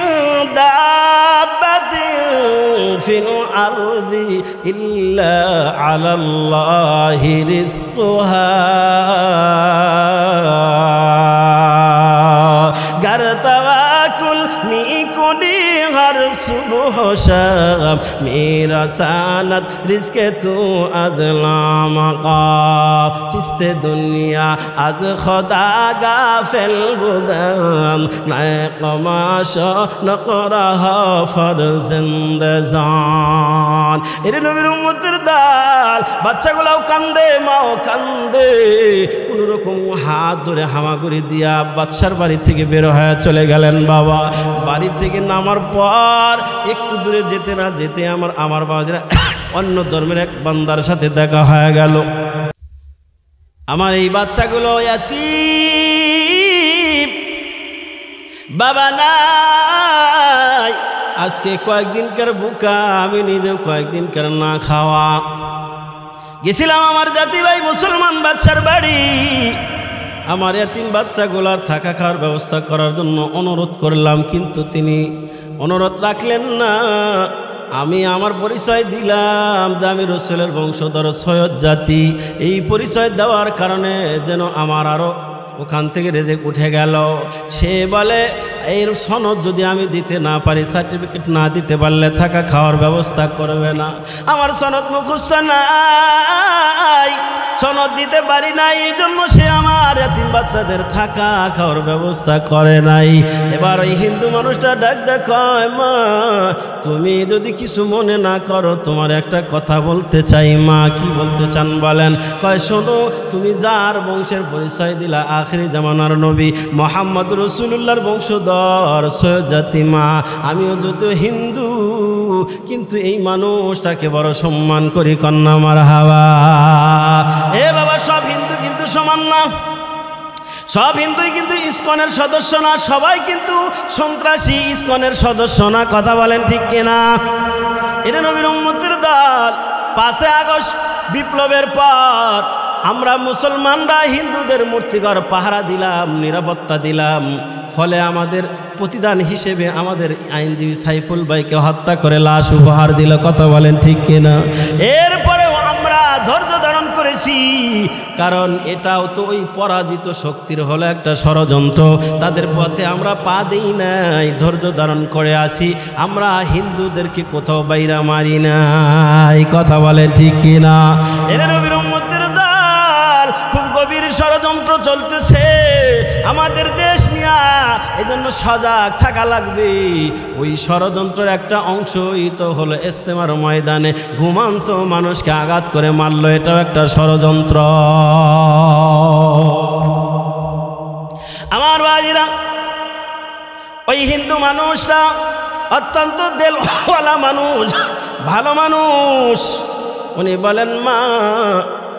দাব্বাতিন ফিল আরদি ইল্লা আলাল্লাহি রিজকুহা गर तवाकुल मी कुडी हर सुबह शाम मेरा सानत रिज़्क़े तू अदला मक़ाम सिस्ते दुनिया आज खुदा गाफिल बुदान नए कमाशा नक़रहा फरज़िंदे जान। এর নবীর উম্মতের দাল বাচ্চাগুলাও কান্দে, মাও কান্দে, কোনো রকম হাত ধরে হামাগুড়ি দিয়া বাদশার বাড়ি থেকে বের হয়ে চলে গেলেন বাবা। বাড়ি থেকে নামার পর একটু দূরে যেতে না যেতে আমার বাবাজিরা অন্য ধর্মের এক বান্দার সাথে দেখা হয়ে গেল। আমার এই বাচ্চাগুলো ইয়াতীম, বাবা নাই, আজকে কয়েকদিনকার বুকা, আমি নিজেও কয়েকদিনকার না খাওয়া। গেছিলাম আমার জাতি ভাই মুসলমান বাচ্চার বাড়ি, আমার এতিম বাচ্চাগুলার থাকা খাওয়ার ব্যবস্থা করার জন্য অনুরোধ করলাম, কিন্তু তিনি অনুরোধ রাখলেন না। আমি আমার পরিচয় দিলাম যে আমি রসুলের বংশধর সৈয়দ জাতি, এই পরিচয় দেওয়ার কারণে যেন আমার আরও ওখান থেকে রেজেক উঠে গেল। সে বলে এর সনদ যদি আমি দিতে না পারি, সার্টিফিকেট না দিতে পারলে থাকা খাওয়ার ব্যবস্থা করবে না। আমার সনদ মুখস্থ নাই, সনদ দিতে পারি নাই, এই জন্য সে আমার এতিম বাচ্চাদের থাকা খাওয়ার ব্যবস্থা করে নাই। এবার ওই হিন্দু মানুষটা ডাক দেখায়, মা তুমি যদি কিছু মনে না করো তোমার একটা কথা বলতে চাই। মা কি বলতে চান বলেন? কয় শোনো, তুমি যার বংশের পরিচয় দিলা আখিরি জামানার নবী মুহাম্মদ রাসূলুল্লাহর বংশধর সৈয়দ জাতি মা, আমিও যদিও হিন্দু কিন্তু এই মানুষটাকে বড় সম্মান করি, কন্যা মারহাবা। এ বাবা সব হিন্দু কিন্তু সমান না, সব হিন্দুই কিন্তু ইসকনের সদস্য না, সবাই কিন্তু সন্ত্রাসী ইসকনের সদস্য না, কথা বলেন ঠিক কিনা? এটা নবীর উম্মতের দল। 5 আগস্ট বিপ্লবের পর আমরা মুসলমানরা হিন্দুদের মূর্তিঘর পাহারা দিলাম, নিরাপত্তা দিলাম, ফলে আমাদের প্রতিদান হিসেবে আমাদের আইনজীবী সাইফুল ভাইকে হত্যা করে লাশ উপহার দিল, কথা বলেন ঠিক কিনা? এরপরেও আমরা ধৈর্য ধারণ করেছি, কারণ এটাও তো ওই পরাজিত শক্তির হলো একটা ষড়যন্ত্র, তাদের পথে আমরা পা দিই নাই, ধৈর্য ধারণ করে আছি। আমরা হিন্দুদেরকে কোথাও বাইরা মারি নাই, কথা বলেন ঠিক কিনা? এর নবীর উম্মতের দল খুব গভীর ষড়যন্ত্র চলতেছে আমাদের দেশ নিয়ে, এজন্য সজাগ থাকা লাগবে। ওই ষড়যন্ত্রের একটা অংশই তো হলো ইজতেমার ময়দানে ঘুমান্ত মানুষকে আঘাত করে মারলো, এটাও একটা ষড়যন্ত্র। আমার ভাইরা, ওই হিন্দু মানুষরা অত্যন্ত দিলওয়ালা মানুষ, ভালো মানুষ। উনি বলেন, মা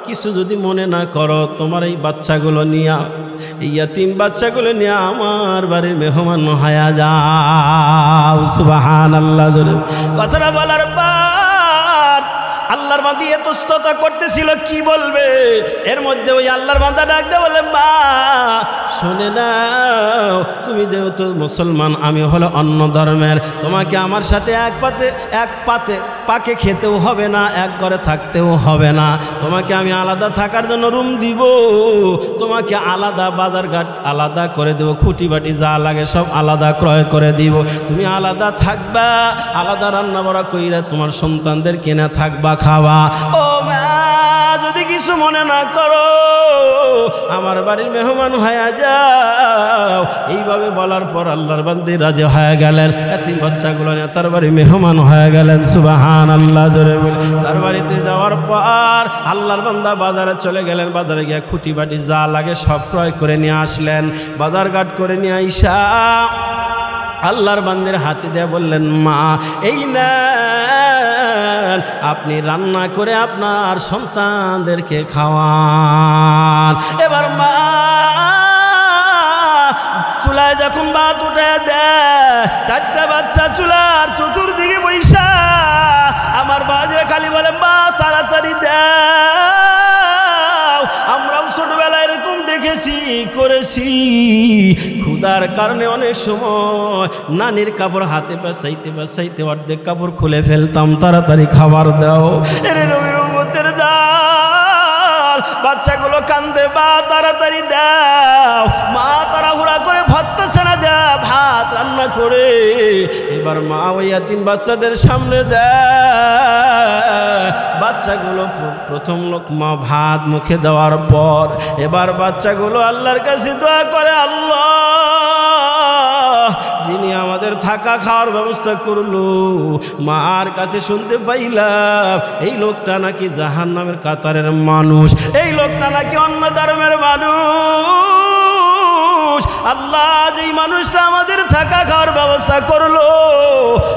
কিছু যদি মনে না করো, তোমার এই বাচ্চাগুলো নিয়া, এই ইয়াতীম বাচ্চাগুলো নিয়ে আমার বাড়ির মেহমান হয়ে যাও। সুবহানাল্লাহ। কথাটা বলার পর আল্লাহর বান্দা এতস্ততা করতেছিল, কি বলবে? এর মধ্যে ওই আল্লাহর বান্দা ডাক দিয়ে বলে, মা শুনে নাও, তুমি যেহেতু মুসলমান, আমি হলো অন্য ধর্মের, তোমাকে আমার সাথে এক পাকে খেতেও হবে না, এক ঘরে থাকতেও হবে না, তোমাকে আমি আলাদা থাকার জন্য রুম দিব, তোমাকে আলাদা বাজারঘাট আলাদা করে দেব, খুঁটি বাটি যা লাগে সব আলাদা ক্রয় করে দিব, তুমি আলাদা থাকবা, আলাদা রান্না বাড়া কইরা তোমার সন্তানদের কিনে থাকবা, খাওয়া। ও মা যদি কিছু মনে না করো, আমার বাড়ির মেহমান হয়ে যাও। এইভাবে বলার পর আল্লাহর বান্দী রাজি হয়ে গেলেন। এতিম বাচ্চাগুলো নিয়ে তার বাড়ি মেহমান হয়ে গেলেন। সুবহানাল্লাহ জোরে বলে। তার বাড়িতে যাওয়ার পর আল্লাহর বান্দা বাজারে চলে গেলেন। বাজারে গিয়ে খুঁটি বাটি যা লাগে সব ক্রয় করে নিয়ে আসলেন। বাজার ঘাট করে নিয়ে আইসা আল্লাহর বান্দির হাতে দিয়ে বললেন, মা এই নেন, আপনি রান্না করে আপনার সন্তানদেরকে খাওয়ান। এবার মা চুলায় যখন ভাত উঠে দেয়, চারটা বাচ্চা চুলার চতুর্দিকে বৈশা আমার বাজারে খালি বলে, মা তাড়াতাড়ি দাও। আমরাও ছোটবেলায় এরকম দেখেছি, করেছি। ক্ষুধার কারণে অনেক সময় নানির কাপড় হাতে পেঁচাইতে পেঁচাইতে অর্ধেক কাপড় খুলে ফেলতাম, তাড়াতাড়ি খাবার দাও। এর নবীর উম্মতের দাল বাচ্চাগুলো কান্দে, মা তাড়াতাড়ি দাও। মা তাড়াহুড়া করে ভর্তা ছানা দেয়, ভাত রান্না করে। এবার মা ওই এতিম বাচ্চাদের সামনে দেয়। বাচ্চাগুলো প্রথম লোকমা ভাত মুখে দেওয়ার পর এবার বাচ্চাগুলো আল্লাহর কাছে দোয়া করে, আল্লাহ যিনি আমাদের থাকা খাওয়ার ব্যবস্থা করলো, মার কাছে শুনতে পাইলাম এই লোকটা নাকি জাহান্নামের কাতারের মানুষ, এই লোকটা নাকি অন্য ধর্মের মানুষ। আল্লাহ যেই মানুষটা আমাদের থাকা খাওয়ার ব্যবস্থা করলো,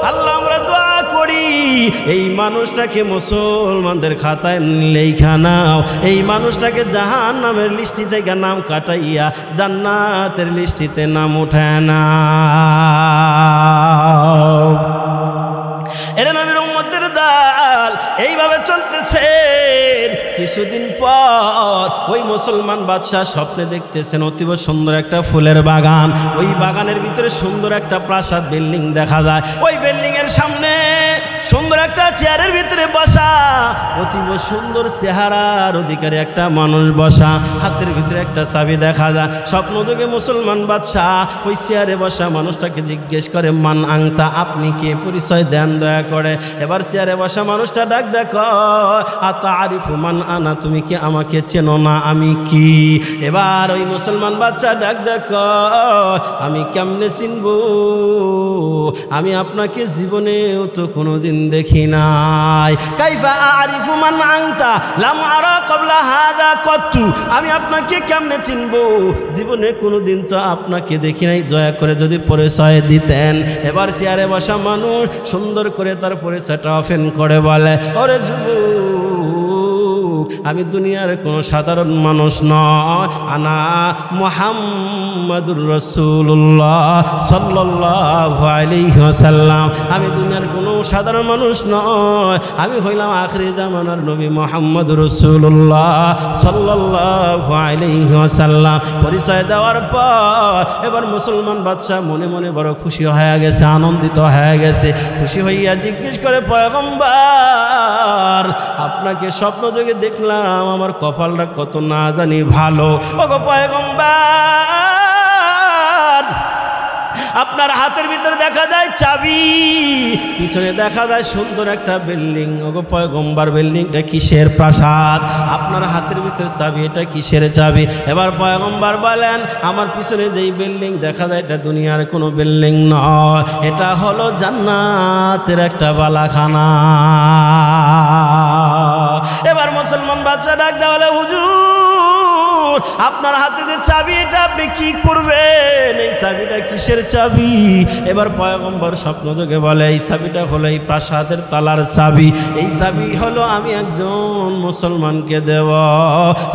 আল্লাহ আমরা দোয়া করি এই মানুষটাকে মুসলমানদের খাতায় লেখা নাও, এই মানুষটাকে জাহান্নামের লিস্টি থেকে নাম কাটাইয়া জান্নাতের লিস্টিতে নাম উঠায় নাও। এরা নবীর উম্মতের দাল এইভাবে চলতেছে। কিছুদিন পর ওই মুসলমান বাদশাহ স্বপ্নে দেখতেছেন অতীব সুন্দর একটা ফুলের বাগান, ওই বাগানের ভিতরে সুন্দর একটা প্রাসাদ বিল্ডিং দেখা যায়। ওই বিল্ডিং এর সামনে সুন্দর একটা চেয়ারের ভিতরে বসা, অতীব সুন্দর চেহারার অধিকারী একটা মানুষ বসা, হাতের ভিতরে একটা চাবি দেখা যায়। স্বপ্ন থেকে মুসলমান বাদশাহ ওই চেয়ারে বসা মানুষটাকে জিজ্ঞেস করে, মান আংতা, আপনি কে, পরিচয় দেন দয়া করে। এবার চেয়ারে বসা মানুষটা ডাক দেখো, আতা আরিফু মান আনা, তুমি কি আমাকে চেনো না, আমি কি? এবার ওই মুসলমান বাচ্চা ডাক দেখো, আমি কেমনে চিনবো, আমি আপনাকে জীবনেও তো কোনোদিন দেখি নাই। কাইফা আরিফু মান আনতা লাম আরা ক্বাবলা হাযা কত্তু, আমি আপনাকে কেমনে চিনবো, জীবনে কোনোদিন তো আপনাকে দেখি নাই, দয়া করে যদি পরিচয় দিতেন। এবার চেয়ারে বসা মানুষ সুন্দর করে তার পরিচয়টা ওপেন করে বলে, ওরে যুবক, আমি দুনিয়ার কোনো সাধারণ মানুষ নয়, আনা মুহাম্মাদুর রাসূলুল্লাহ সাল্লাল্লাহু আলাইহি ওয়াসাল্লাম, আমি দুনিয়ার কোনো সাধারণ মানুষ নয়, আমি হইলাম আখিরি জামানার নবী মুহাম্মদুর রাসূলুল্লাহ সাল্লাল্লাহু আলাইহি ওয়াসাল্লাম। পরিচয় দেওয়ার পর এবার মুসলমান বাদশাহ মনে মনে বড় খুশি হয়ে গেছে, আনন্দিত হয়ে গেছে। খুশি হইয়া জিজ্ঞেস করে, পয়গম্বর, আপনাকে স্বপ্ন থেকে দেখলাম, আমার কপালটা কত না জানি ভালো। ওগো পয়গম্বর, আপনার হাতের ভিতরে দেখা যায় চাবি, পিছনে দেখা যায় সুন্দর একটা বিল্ডিং। ওগো পয়গম্বর, বিল্ডিংটা কিসের প্রাসাদ? আপনার হাতের ভিতরে চাবি, এটা কিসের চাবি? এবার পয়গম্বর বলেন, আমার পিছনে যেই বিল্ডিং দেখা যায় এটা দুনিয়ার কোনো বিল্ডিং নয়, এটা হলো জান্নাতের একটা বালাখানা। এবার মুসলমান বাচ্চা ডাক দেওয়ালে, হুজুর, আপনার হাতে যে চাবি, এটা আপনি কি করবেন? এই চাবিটা কিসের চাবি? এবার পয়গম্বর স্বপ্নযোগে বলে, এই চাবিটা হলো এই প্রাসাদের তালার চাবি, এই চাবি হলো আমি একজন মুসলমানকে দেব।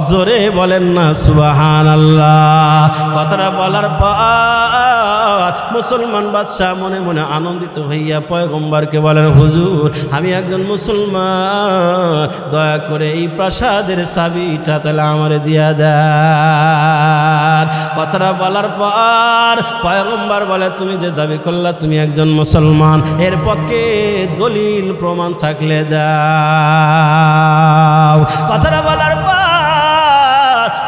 জোরে বলেন না সুবহানাল্লাহ। কথাটা বলার পর মুসলমান বাদশাহ মনে মনে আনন্দিত হইয়া পয়গম্বরকে বলেন, হুজুর, আমি একজন মুসলমান, দয়া করে এই প্রাসাদের চাবিটা তাহলে আমারে দিয়া দেন। কথাটা বলার পর পয়গম্বর বলে, তুমি যে দাবি করলা তুমি একজন মুসলমান, এর পক্ষে দলিল প্রমাণ থাকলে দাও। কথাটা বলার পর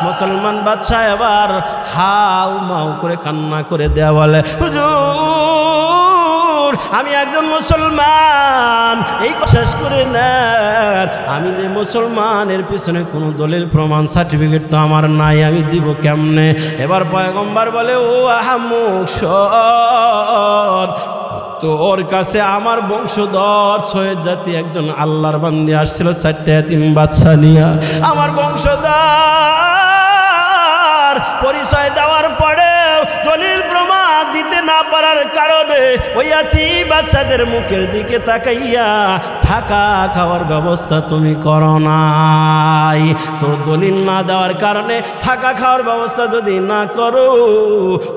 মুসলমান বাদশাহ এবার হাউ মাউ করে কান্না করে দেয়া বলে, হুজুর, আমি একজন মুসলমান, এই শেষ করে নেন। আমি যে মুসলমানের পিছনে কোনো দলিল প্রমাণ সার্টিফিকেট তো আমার নাই, আমি দিব কেমনে? এবার পয়গম্বর বলে, ও আহাম্মক শোন, তোর কাছে আমার বংশধর সৈয়দ জাতি একজন আল্লাহর বান্দি আসছিল 4টা এতিম বাচ্চা নিয়ে। আমার বংশধর পরিচয় দেওয়ার পরে দলিল প্রমাণ দিতে না পারার কারণে ওই এতিম বাচ্চাদের মুখের দিকে তাকাইয়া থাকা খাওয়ার ব্যবস্থা তুমি করো নাই। তো দলিল না দেওয়ার কারণে থাকা খাওয়ার ব্যবস্থা যদি না করো,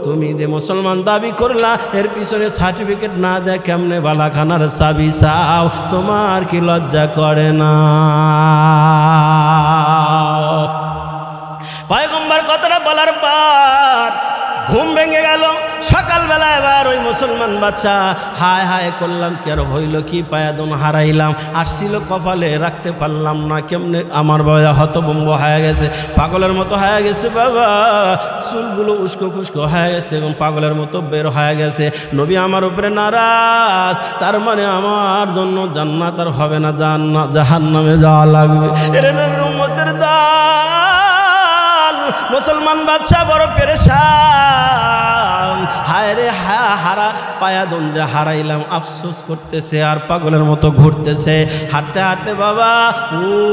তুমি যে মুসলমান দাবি করলা এর পিছনে সার্টিফিকেট না দেয় কেমনে বালাখানার চাবি চাও? তোমার কি লজ্জা করে না? পয়গম্বর কথাটা বলার পর ঘুম ভেঙে গেল। সকালবেলা এবার ওই মুসলমান বাচ্চা হায় হায় করলাম, কেন হইল কি? পায়াদন হারাইলাম, আসছিল কপালে রাখতে পারলাম না, কেমনে আমার বাবা হতভম্ব হয়ে গেছে, পাগলের মতো হয়ে গেছে বাবা, চুলগুলো উস্কো খুস্কো হয়ে গেছে এবং পাগলের মতো বের হয়ে গেছে। নবী আমার উপরে নারাজ, তার মানে আমার জন্য জান্নাত আর হবে না, জাহান্নামে যাওয়া লাগবে। এর নবীর উম্মতের দল মুসলমান বাচ্চা বড় পেরেশান, হায় রে হারা পায়াদন যা হারাইলাম, আফসোস করতেছে আর পাগলের মতো ঘুরতেছে। হাঁটতে হাঁটতে বাবা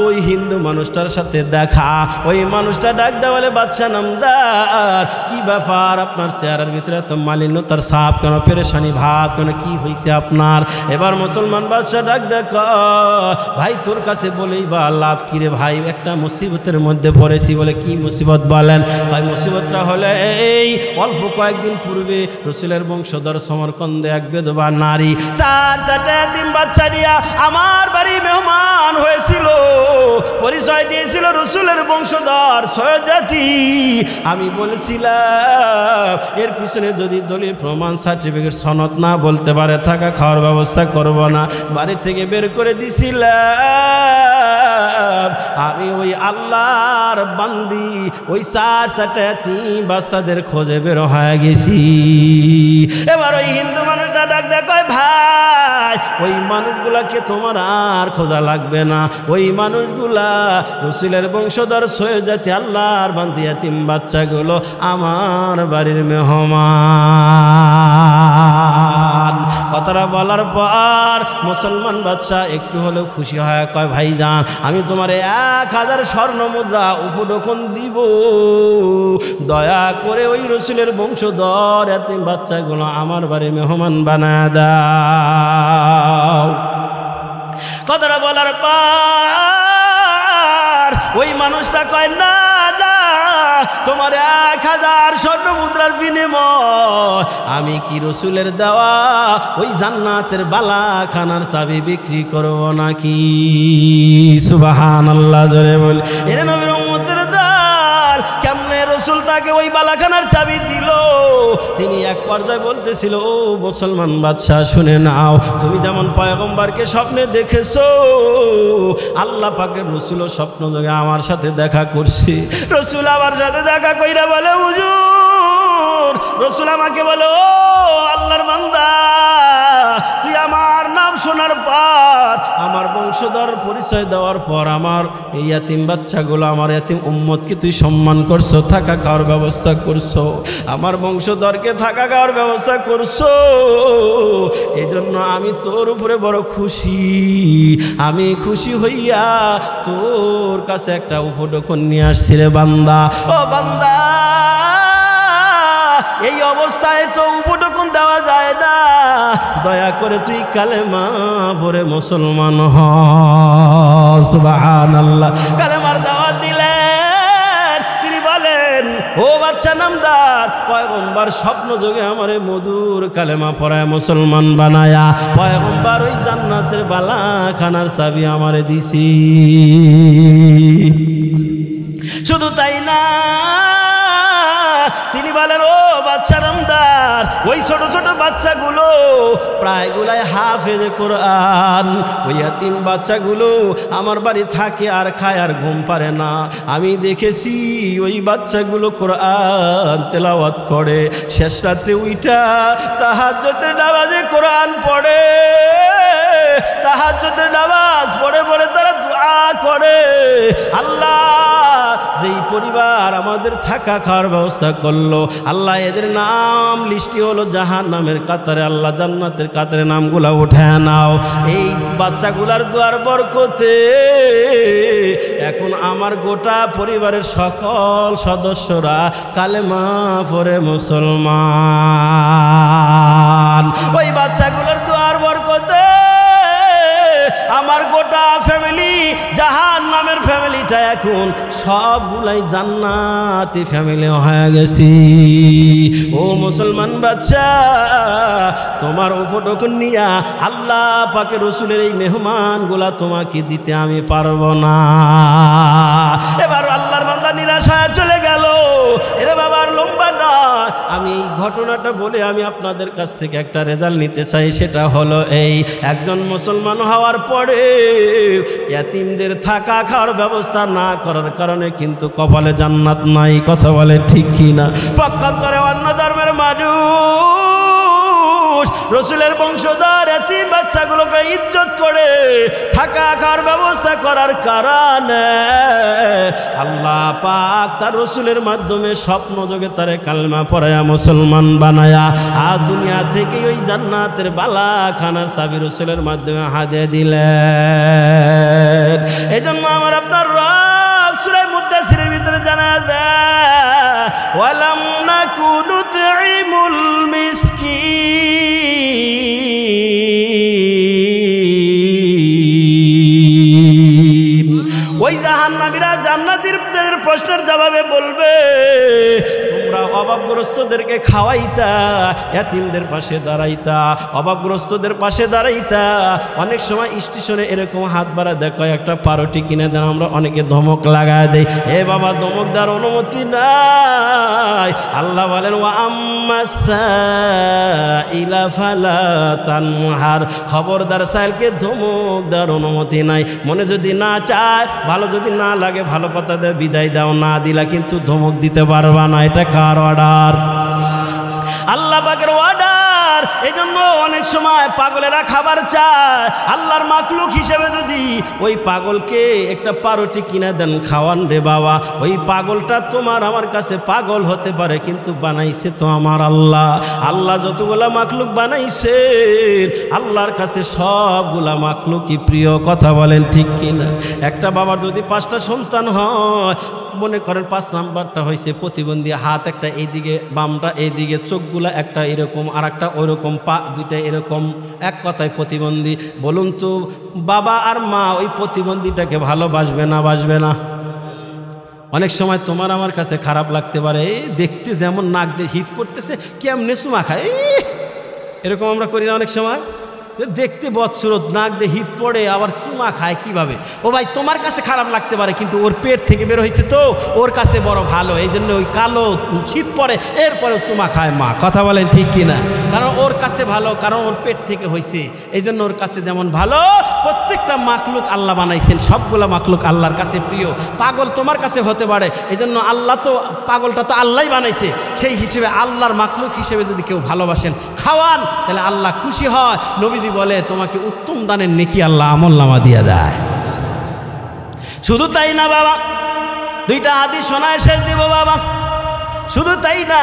ওই হিন্দু মানুষটার সাথে দেখা, ওই মানুষটা ডাক দেওয়া বলে, বাচ্চা নামদার, কি ব্যাপার আপনার চেহারার ভিতরে এত মালিন্যতার ছাপ কেন, পেরেশানি ভাব কেন, কি হয়েছে আপনার? এবার মুসলমান বাচ্চা ডাক দেখ, ভাই তোর কাছে বলেই বা লাভ কিরে ভাই, একটা মুসিবতের মধ্যে পড়েছি। বলে কি মুসিবত বলেন? ভাই মুসিবতটা হলে এই অল্প কয়েকদিন পূর্বে রসুলের বংশধর সমরকন্দে এক বিধবা নারী 4টা এতিম বাচ্চা নিয়ে আমার বাড়ি মেহমান হয়েছিল, পরিচয় দিয়েছিল রসুলের বংশধর সৈয়দ জাতি। আমি বলেছিলাম এর পিছনে যদি দলিল প্রমাণ সার্টিফিকেট সনদ না বলতে পারে থাকা খাওয়ার ব্যবস্থা করব না, বাড়ি থেকে বের করে দিছিলাম। আমি ওই আল্লাহর বান্দি ওই 4টা এতিম বাচ্চাদের খোঁজে বের হয়ে গেছি। এবার ওই হিন্দু মানুষটা ডাক দেয়, কয় ভাই ওই মানুষগুলাকে তোমার আর খোঁজা লাগবে না, ওই মানুষগুলা রসুলের বংশধর সৈয়দ জাতি আল্লাহর বান্দি এতিম বাচ্চাগুলো আমার বাড়ির মেহমান। কথাটা বলার পর মুসলমান বাচ্চা একটু হলেও খুশি হয়, কয় ভাই যান আমি তোমার 1000 স্বর্ণ মুদ্রা উপঢৌকন দিব, দয়া করে ওই রসুলের বংশধর এতিম বাচ্চাগুলো আমার বাড়ির মেহমান বানায় দাও। কথাটা বলার পর ওই মানুষটা কয়, না না, তোমার 1000 স্বর্ণ মুদ্রার বিনিময় আমি কি রসুলের দেওয়া ওই জান্নাতের বালাখানার চাবি বিক্রি করব নাকি? সুবহানাল্লাহ জোরে বল। এর নবীর উম্মতের দল কেমনে রসুল তাকে ওই বালাখানার চাবি দিল? তিনি এক পর্যায়ে বলতেছিল, ও মুসলমান বাদশা শুনে নাও, তুমি যেমন পয়গম্বরকে স্বপ্নে দেখেছো, আল্লাহ পাকের রসুলও স্বপ্ন যোগে আমার সাথে দেখা করছে। রসুল আমার সাথে দেখা কইরা বলে, হুজুর, রসুল আমাকে বলে, ও আল্লাহর বান্দা, তুই আমার নাম শোনার পর, আমার বংশধর পরিচয় দেওয়ার পর আমার এই ইয়াতিম বাচ্চাগুলো, আমার ইয়াতিম উম্মতকে তুই সম্মান করছো, থাকা খাওয়ার ব্যবস্থা করছো, আমার বংশধরকে থাকা খাওয়ার ব্যবস্থা করছো, এই জন্য আমি তোর উপরে বড় খুশি। আমি খুশি হইয়া তোর কাছে একটা উপঢৌকন নিয়ে আসছি রে বান্দা। ও বান্দা, এই অবস্থায় তো উপঢৌকন দেওয়া যায় না, দয়া করে তুই কালেমা পড়ে মুসলমান হ। সুবহানাল্লাহ। কালেমার দাওয়াত দিলেন। তিনি বলেন, ও বাচ্চা নামদার, পয়গম্বর স্বপ্ন যোগে আমারে মধুর কালেমা পড়ায় মুসলমান বানায়া পয়গম্বর ওই জান্নাতের বালাখানার চাবি আমারে দিছি। শুধু তাই না, তিনি বলেন, ও বাচ্চা নামদার, ওই ছোট ছোট বাচ্চাগুলো প্রায়গুলাই হাফেজে কোরআন। ওই ইয়াতিম বাচ্চাগুলো আমার বাড়ি থাকে আর খায় আর ঘুম পারে না। আমি দেখেছি ওই বাচ্চাগুলো কোরআন তেলাওয়াত করে, শেষ রাতে উইঠা তাহাজ্জুদের নামাজে কোরআন পড়ে, তাহাজ্জুদের নামাজ পড়ে পড়ে তারা দোয়া করে। আল্লাহ যেই পরিবার আমাদের থাকা খাওয়ার ব্যবস্থা করলো, আল্লাহ এদের নাম লিস্টি হলো জাহান্নামের কাতারে, আল্লাহ জান্নাতের কাতারে নামগুলা উঠে নাও। এই বাচ্চাগুলার দোয়ার বরকতে এখন আমার গোটা পরিবারের সকল সদস্যরা কালেমা পড়ে মুসলমান। ওই বাচ্চাগুলোর দোয়ার বরকতে আমার গোটা ফ্যামিলি, জাহান্নামের ফ্যামিলিটা এখন সবগুলাই জান্নাতি ফ্যামিলি হয়ে গেছি। ও মুসলমান বাচ্চা, তোমার উপটকন নিয়া আল্লাহ পাকের রসুলের এই মেহমানগুলা তোমাকে দিতে আমি পারবো না। এবার আল্লাহর বান্দা নিরাশায় চলে গেল। এরে বাবার লম্বা না, আমি এই ঘটনাটা বলে আমি আপনাদের কাছ থেকে একটা রেজাল্ট নিতে চাই। সেটা হলো এই, একজন মুসলমান হওয়ার পরে ইয়াতিমদের থাকা খাওয়ার ব্যবস্থা না করার কারণে কিন্তু কপালে জান্নাত নাই। কথা বলে ঠিক কিনা? পক্ষান্তরে অন্য ধর্মের মানুষ রসুলের বংশধর ইয়াতিম বাচ্চাগুলোকে ইজ্জত করে থাকা খাওয়ার ব্যবস্থা করার কারণে আল্লাহ পাক তার রসুলের মাধ্যমে স্বপ্ন যোগে তারে কালেমা পড়ায়া মুসলমান বানায়া আর দুনিয়া থেকে ওই জান্নাতের বালা খানার চাবি রসুলের মাধ্যমে হাতে দিলেন। এই জন্য আমার আপনার রব সূরা মুদ্দাসিরের ভিতরে জানা যায়, ওয়ালাম নাকুনু তুইমুল মিসকিন। ওই জাহান্নামীরা জান্নাতীদের প্রশ্নের জবাবে বলবে, তোমরা অভাবগ্রস্তদেরকে খাওয়াইতা, ইয়াতিমদের পাশে দাঁড়াইতা, অভাবগ্রস্তদের পাশে দাঁড়াইতা। অনেক সময় স্টেশনে এরকম হাত বাড়া দেখো, একটা পারোটি কিনে দেন, আমরা অনেকে ধমক লাগায় দেই। এ বাবা, ধমক দেওয়ার অনুমতি নাই। আল্লাহ বলেন, ওয়া আম্মাস সাইলা ফালা তানহার, খবরদার সাইলকে ধমক দেওয়ার অনুমতি নাই। মনে যদি না চায়, ভালো যদি না লাগে, ভালো কথা দিয়ে বিদায় দাও, না দিলা কিন্তু ধমক দিতে পারবা না। এটা কার অর্ডার? আল্লাহ পাকের অর্ডার। এই জন্য অনেক সময় পাগলেরা খাবার চায়। আল্লাহর মাখলুক হিসেবে যদি ওই পাগলকে একটা পারোটি কিনে দেন, খাওয়ান রে বাবা, ওই পাগলটা তোমার আমার কাছে পাগল হতে পারে, কিন্তু বানাইছে তো আমার আল্লাহ। আল্লাহ যতগুলা মাখলুক বানাইছে, আল্লাহর কাছে সবগুলা মাখলুকই প্রিয়। কথা বলেন ঠিক কিনা? একটা বাবার যদি 5টা সন্তান হয়, মনে করেন 5 নাম্বারটা হয়েছে প্রতিবন্ধী, হাত একটা এইদিকে, বামটা এইদিকে, চোখগুলা একটা এরকম আর একটা ওইরকম, পা দুইটা এরকম, এক কথায় প্রতিবন্ধী। বলুন তো বাবা আর মা ওই প্রতিবন্ধীটাকে ভালোবাসবে না বাসবে না? অনেক সময় তোমার আমার কাছে খারাপ লাগতে পারে, দেখতে যেমন নাক দিয়ে হিট পড়তেছে, কেমনে চুমা খায়, এরকম আমরা করি না অনেক সময়? দেখতে বদসুরত, নাক দিয়ে হিট পড়ে, আবার চুমা খায় কিভাবে? ও ভাই, তোমার কাছে খারাপ লাগতে পারে, কিন্তু ওর পেট থেকে বের হয়েছে তো ওর কাছে বড় ভালো, এই জন্য ওই কালো শীত পড়ে এরপরে চুমা খায় মা। কথা বলেন ঠিক কিনা? কারণ ওর কাছে ভালো, কারণ ওর পেট থেকে হয়েছে, এই জন্য ওর কাছে যেমন ভালো। প্রত্যেকটা মাখলুক আল্লাহ বানাইছেন, সবগুলা মাখলুক আল্লাহর কাছে প্রিয়। পাগল তোমার কাছে হতে পারে, এই জন্য আল্লাহ তো পাগলটা তো আল্লাহই বানাইছে, সেই হিসেবে আল্লাহর মাখলুক হিসেবে যদি কেউ ভালোবাসেন, খাওয়ান, তাহলে আল্লাহ খুশি হয়। নবী বলে, তোমাকে উত্তম দানের নেকি আল্লাহ আমলনামা দিয়ে দেয়। শুধু তাই না বাবা, 2টা হাদিস শোনায় শেষ দিব বাবা। শুধু তাই না,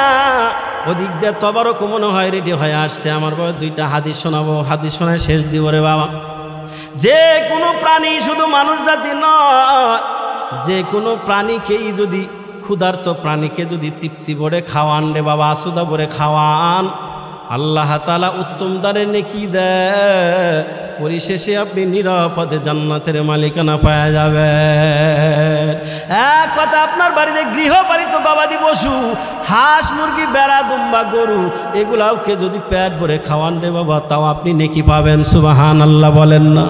ওদিক দিয়ে তবারক মনে হয় রেডি হয়ে আসছে, আমার বাবা 2টা হাদিস শোনাবো, হাদিস শোনায় শেষ দিব রে বাবা। যে কোনো প্রাণী, শুধু মানুষ জাতি নয়, যে কোনো প্রাণীকেই যদি, ক্ষুধার্ত প্রাণীকে যদি তৃপ্তি ভরে খাওয়ান রে বাবা, আসুদা ভরে খাওয়ান, আল্লাহ তাআলা উত্তম দানের নেকি দেয়। পরিশেষে আপনি নিরাপদে জান্নাতের মালিকানা পাওয়া যাবেন। এক কথা, আপনার বাড়িতে গৃহপালিত গবাদি পশু, হাঁস মুরগি বেড়া দুম্বা গরু, এগুলাওকে যদি পেট ভরে খাওয়ান রে বাবা, তাও আপনি নেকি পাবেন। সুবহানাল্লাহ বলেন না?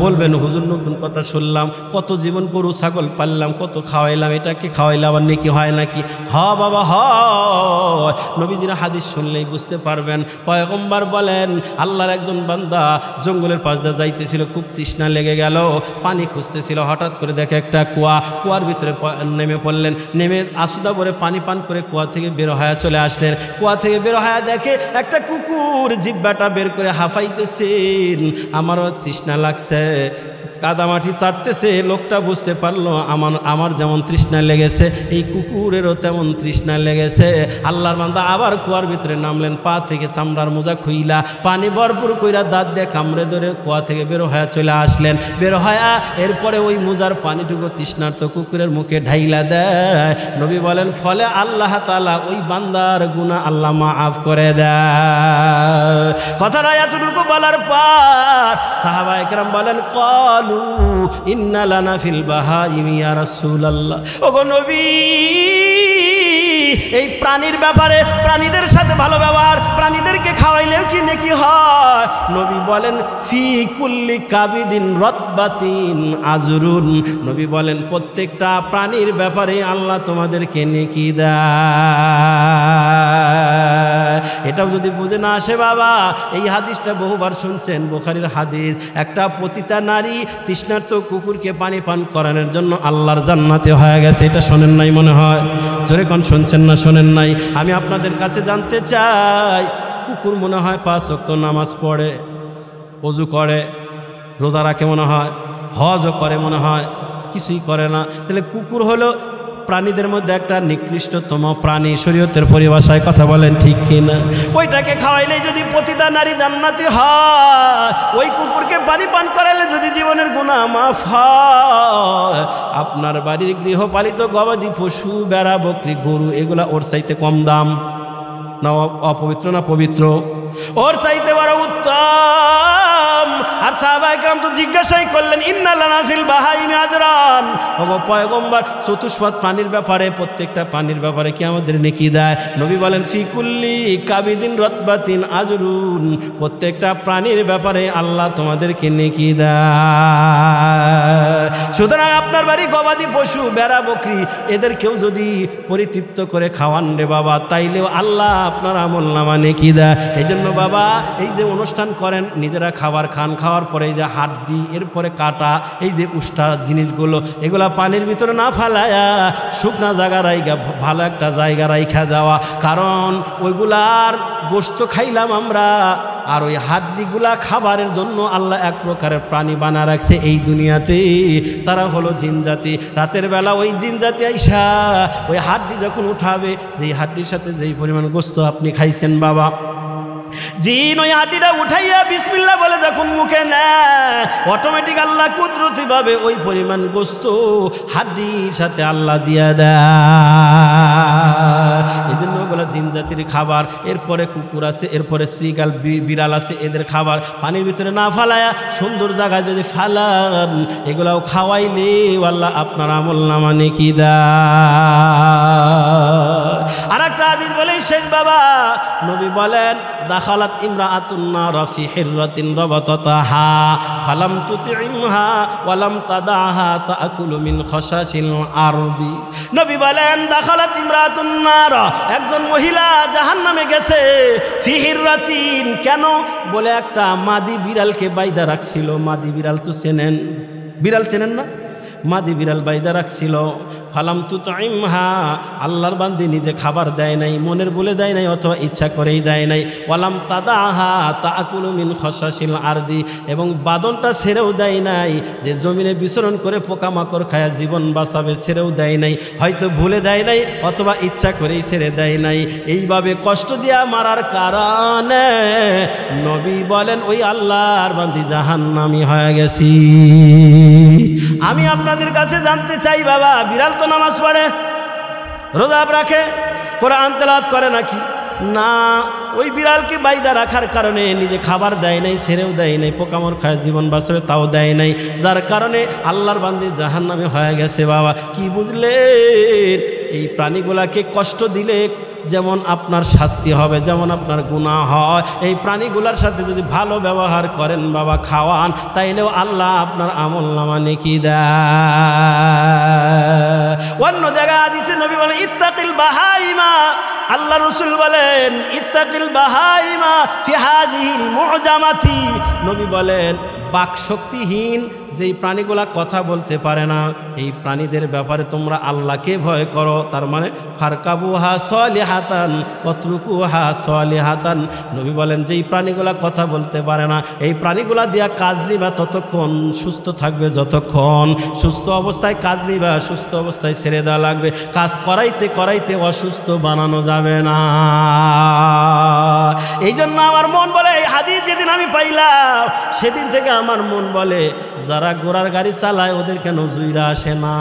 বলবেন হুজুর নতুন কথা শুনলাম, কত জীবন গরু ছাগল পাললাম, কত খাওয়াইলাম, এটাকে খাওয়াইলে আবার নেকি হয় নাকি? হ বাবা হয়। নবীজির হাদিস শুনলেই বুঝতে পারবেন। পয়গম্বর বলেন, আল্লাহর একজন বান্দা জঙ্গলের পাশ দিয়ে যাইতেছিল, খুব তৃষ্ণা লেগে গেল, পানি খুঁজতেছিল, হঠাৎ করে দেখে একটা কুয়ার ভিতরে নেমে পড়লেন। নেমে আসুদা ভরে পানি পান করে কুয়া থেকে বের হয়ে চলে আসলেন। কুয়া থেকে বের হয়ে দেখে একটা কুকুর জিহ্বাটা বের করে হাঁফাইতেছেন। আমারও তৃষ্ণা লাগছে, কাদামাটি চাটতেছে। লোকটা বুঝতে পারলো আমার যেমন তৃষ্ণা লেগেছে, এই কুকুরেরও তেমন তৃষ্ণা লেগেছে। আল্লাহর বান্দা আবার কুয়ার ভিতরে নামলেন, পা থেকে চামড়ার মোজা খুইলা পানি ভরপুর কইরা দাঁত দিয়ে কামড়ে ধরে কুয়া থেকে বের হয়ে চলে আসলেন। বের হয়া এরপরে ওই মোজার পানিটুকু তৃষ্ণার্ত কুকুরের মুখে ঢাইলা দেয়। নবী বলেন, ফলে আল্লাহ তাআলা ওই বান্দার গুনাহ আল্লাহ মাফ করে দেয়। কথাটা এতটুকু বলার পর সাহাবায়ে কেরাম বলেন, ক্বালু ইন্না লানা ফিল বাহাইমি ইয়া রাসূলুল্লাহ। ওগো নবী, এই প্রাণীর ব্যাপারে, প্রাণীদের সাথে ভালো ব্যবহার, প্রাণীদেরকে খাওয়াইলেও কি নেকি হয়? নবী বলেন, ফি কুল্লি কাবিদিন রতবাতিন আজরুন। নবী বলেন, প্রত্যেকটা প্রাণীর ব্যাপারে আল্লাহ তোমাদেরকে নেকি দেয়। এটাও যদি বুঝে না আসে বাবা, এই হাদিসটা বহুবার শুনছেন, বুখারীর হাদিস। একটা পতিতা নারী তৃষ্ণার্ত কুকুরকে পানি পান করানোর জন্য আল্লাহর জান্নাতে হয়ে গেছে। এটা শোনেন নাই মনে হয়? জোরে কোন শুনছেন না শোনেন নাই? আমি আপনাদের কাছে জানতে চাই, কুকুর মনে হয় 5 ওয়াক্ত নামাজ পড়ে, ওযু করে, রোজা রাখে মনে হয়, হজও করে মনে হয়, কিছুই করে না। তাহলে কুকুর হলো প্রাণীদের মধ্যে একটা নিকৃষ্টতম প্রাণী, শরীয়তের পরিভাষায়, কথা বলেন ঠিক কিনা? ওইটাকে খাওয়াইলে যদি পতিতা নারী জান্নাতি হয়, ওই কুকুরকে পানি পান করাইলে যদি জীবনের গুনাহ মাফ হয়, আপনার বাড়ির গৃহপালিত গবাদি পশু, বেড়া বকরি গরু, এগুলা ওর চাইতে কম দাম না? অপবিত্র না পবিত্র? ওর চাইতে বড় উত্তম। আর সাহাবায়ে কেরাম তো জিজ্ঞাসাই করলেন, ইন্না লানা ফিল বাহাইমি আজরান। ওগো পয়গম্বর, চতুষ্পদ প্রাণীর ব্যাপারে, প্রত্যেকটা প্রাণীর ব্যাপারে কি আমাদের নেকি দেয়? নবী বলেন, ফি কুল্লি কাবিদিন রতবাতিন আজরুন। প্রত্যেকটা প্রাণীর ব্যাপারে আল্লাহ তোমাদেরকে নেকি দেয়। সুতরাং আপনার বাড়ি গবাদি পশু, বেড়া বকরি, এদেরকেও যদি পরিতৃপ্ত করে খাওয়ান রে বাবা, তাইলেও আল্লাহ আপনার আমলনামা নেকি দেয়। এই জন্য বাবা, এই যে অনুষ্ঠান করেন, নিজেরা খাবার খান, খাওয়ার পরে এই যে হাড্ডি, এরপরে কাটা, এই যে উষ্টা জিনিসগুলো, এগুলা পানির ভিতরে না ফালায়া শুকনা জায়গা রাইগা, ভালো একটা জায়গা রাইখা দেওয়া। কারণ ওইগুলার গোশত খাইলাম আমরা, আর ওই হাড্ডিগুলা খাবারের জন্য আল্লাহ এক প্রকারের প্রাণী বানা রাখছে এই দুনিয়াতে। তারা হলো জিন জাতি। রাতের বেলা ওই জিন জাতি আইসা ওই হাড্ডি যখন উঠাবে, যেই হাড্ডির সাথে যেই পরিমাণ গোশত আপনি খাইছেন বাবা, জিন ওই হাড্ডিটা উঠাইয়া বিসমিল্লাহ বলে যখন মুখে নেয়, অটোমেটিক আল্লাহ কুদরতিভাবে ওই পরিমাণ গোশত হাড্ডির সাথে আল্লাহ দিয়া দেয়। এই জন্য ওগুলা জিন জাতির খাবার। এরপরে কুকুর আছে, এরপরে শ্রীগাল, বিড়াল আছে, এদের খাবার পানির ভিতরে না ফালায়া সুন্দর জায়গায় যদি ফালান, এগুলাও খাওয়াইলে আল্লাহ আপনার আমলনামা নেকি দেয়। আর একটা হাদিস বলে শেষ বাবা, নবী বলেন, দাখালাত ইমরাআতুন নার ফি হিররাতিন রাবাতাহা ফালাম তুতি'মহা ওয়ালাম তাদাহা তাকুলু মিন খাশাশিল আরদি। নবী বলেন, দাখালাত ইমরাআতুন নার, একজন মহিলা জাহান্নামে গেছে, ফি হিররাতিন, কেন বলে একটা মাদি বিড়ালকে বাইদা রাখছিল। মাদি বিড়াল তো চেনেন, বিড়াল চেনেন না? মাদি বিড়াল বাইদা রাখছিল। ফালাম তুতাইমহা, আল্লাহর বান্দি নিজে খাবার দেয় নাই, মনের বলে দেয় নাই, অথবা ইচ্ছা করেই দেয় নাই। ওয়ালাম তাদাহা তাকুলু মিন খাশাশিল আরদি, এবং বাদনটা ছেড়েও দেয় নাই, যে জমিনে বিচরণ করে পোকামাকড় খায়া জীবন বাঁচাবে, ছেড়েও দেয় নাই। হয়তো ভুলে দেয় নাই, অথবা ইচ্ছা করেই ছেড়ে দেয় নাই। এইভাবে কষ্ট দিয়া মারার কারণে নবী বলেন, ওই আল্লাহর বান্দি জাহান্নামী হয়ে গেছি। আমি আপনাদের কাছে জানতে চাই বাবা, বিড়াল তো নামাজ পড়ে, রোজা রাখে, কোরআন তেলাওয়াত করে নাকি? না, ওই বিড়ালকে বাইদা রাখার কারণে নিজে খাবার দেয় নাই, ছেড়েও দেয় নাই, পোকামাকড় খায় জীবন বাঁচবে তাও দেয় নাই, যার কারণে আল্লাহর বান্দী জাহান্নামে হয়ে গেছে। বাবা কি বুঝলেন? এই প্রাণীগুলাকে কষ্ট দিলে যেমন আপনার শাস্তি হবে, যেমন আপনার গুনাহ হয়, এই প্রাণীগুলার সাথে যদি ভালো ব্যবহার করেন বাবা, খাওয়ান, তাইলেও আল্লাহ আপনার আমলনামা নেকি দেয়। অন্য জায়গায় হাদিসে নবী বলেন ইত্তাকিল বাহাইমা, আল্লাহ রাসূল বলেন ইত্তাকিল বাহাইমা ফি হাযিহিল মু'জামাতি, নবী বলেন বাকশক্তিহীন যেই প্রাণীগুলা কথা বলতে পারে না, এই প্রাণীদের ব্যাপারে তোমরা আল্লাহকে ভয় করো। তার মানে ফারকাবুহা সলিহাতান ওয়াতরুকুহা সলিহাতান, নবী বলেন যেই প্রাণীগুলা কথা বলতে পারে না, এই প্রাণীগুলা দিয়া কাজ নিবা ততক্ষণ, সুস্থ থাকবে যতক্ষণ, সুস্থ অবস্থায় কাজ নিবা, সুস্থ অবস্থায় ছেড়ে দেওয়া লাগবে, কাজ করাইতে করাইতে অসুস্থ বানানো যাবে না। এই জন্য আমার মন বলে, এই হাদিস যেদিন আমি পাইলাম সেদিন থেকে আমার মন বলে যারা ঘোড়ার গাড়ি চালায় ওদের কেন জুইরা আসে না।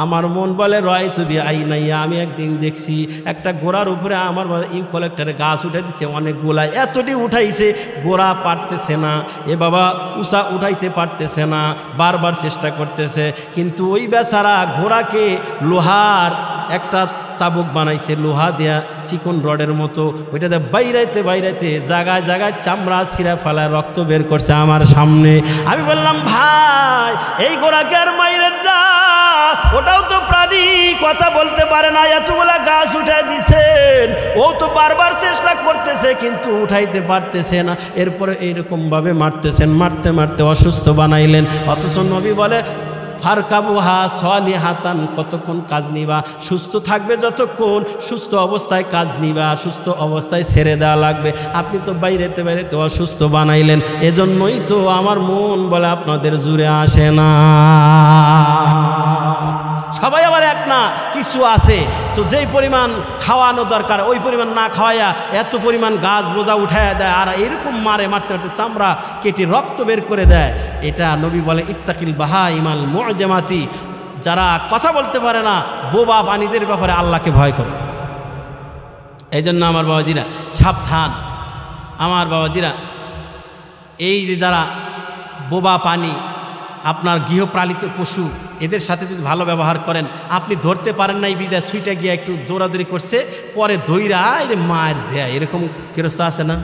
আমার মন বলে রয় তুবি আই নাইয়া, আমি একদিন দেখছি একটা ঘোড়ার উপরে আমার ইউক্যালিপটাসের গাছ উঠে দিছে অনেকগুলা, এতটি উঠাইছে গোড়া পারতেছে না, এ বাবা উষা উঠাইতে পারতেছে না, বারবার চেষ্টা করতেছে, কিন্তু ওই বেচারা ঘোড়াকে লোহার একটা চাবুক বানাইছে, লোহা দেয়া চিকন রডের মতো, ওইটাতে বাইরাইতে বাইরাইতে জায়গায় জায়গায় চামড়া ছিঁড়া ফেলায় রক্ত বের করছে আমার সামনে। আমি বললাম ভাই এই ঘোড়াকে আর মাইরেন না, ওটাও তো প্রাণী, কথা বলতে পারে না, এতগুলা গাছ উঠাই দিছেন, ও তো বারবার চেষ্টা করতেছে কিন্তু উঠাইতে পারতেছে না, এরপরে এইরকমভাবে মারতেছেন, মারতে মারতে অসুস্থ বানাইলেন। অথচ নবী বলে ফারকাবুহা সলিহাতান, কতক্ষণ কাজ নিবা, সুস্থ থাকবে যতক্ষণ, সুস্থ অবস্থায় কাজ নিবা, সুস্থ অবস্থায় ছেড়ে দেওয়া লাগবে। আপনি তো বাইরেতে বাইরেতে অসুস্থ বানাইলেন, এজন্যই তো আমার মন বলে আপনাদের জুড়ে আসে না। সবাই আবার এক না, কিছু আছে তো যেই পরিমাণ খাওয়ানো দরকার ওই পরিমাণ না খাওয়াইয়া এত পরিমাণ গাছ বোঝা উঠাইয়া দেয়, আর এরকম মারে, মারতে মারতে চামড়া কেটে রক্ত বের করে দেয়। এটা নবী বলে ইত্তাকিল বাহাইমাল মু'জামাতি, যারা কথা বলতে পারে না বোবা প্রাণীদের ব্যাপারে আল্লাহকে ভয় করে। এই জন্য আমার বাবাজিরা সাবধান, আমার বাবাজিরা, এই যে যারা বোবা প্রাণী, আপনার গৃহপালিত পশু, এদের সাথে যদি ভালো ব্যবহার করেন, আপনি ধরতে পারেন নাই বিদায় সুইটা গিয়ে একটু দৌড়াদৌড়ি করছে, পরে ধৈরা মায়ের দেয়, এরকম গৃহস্থ আছে না?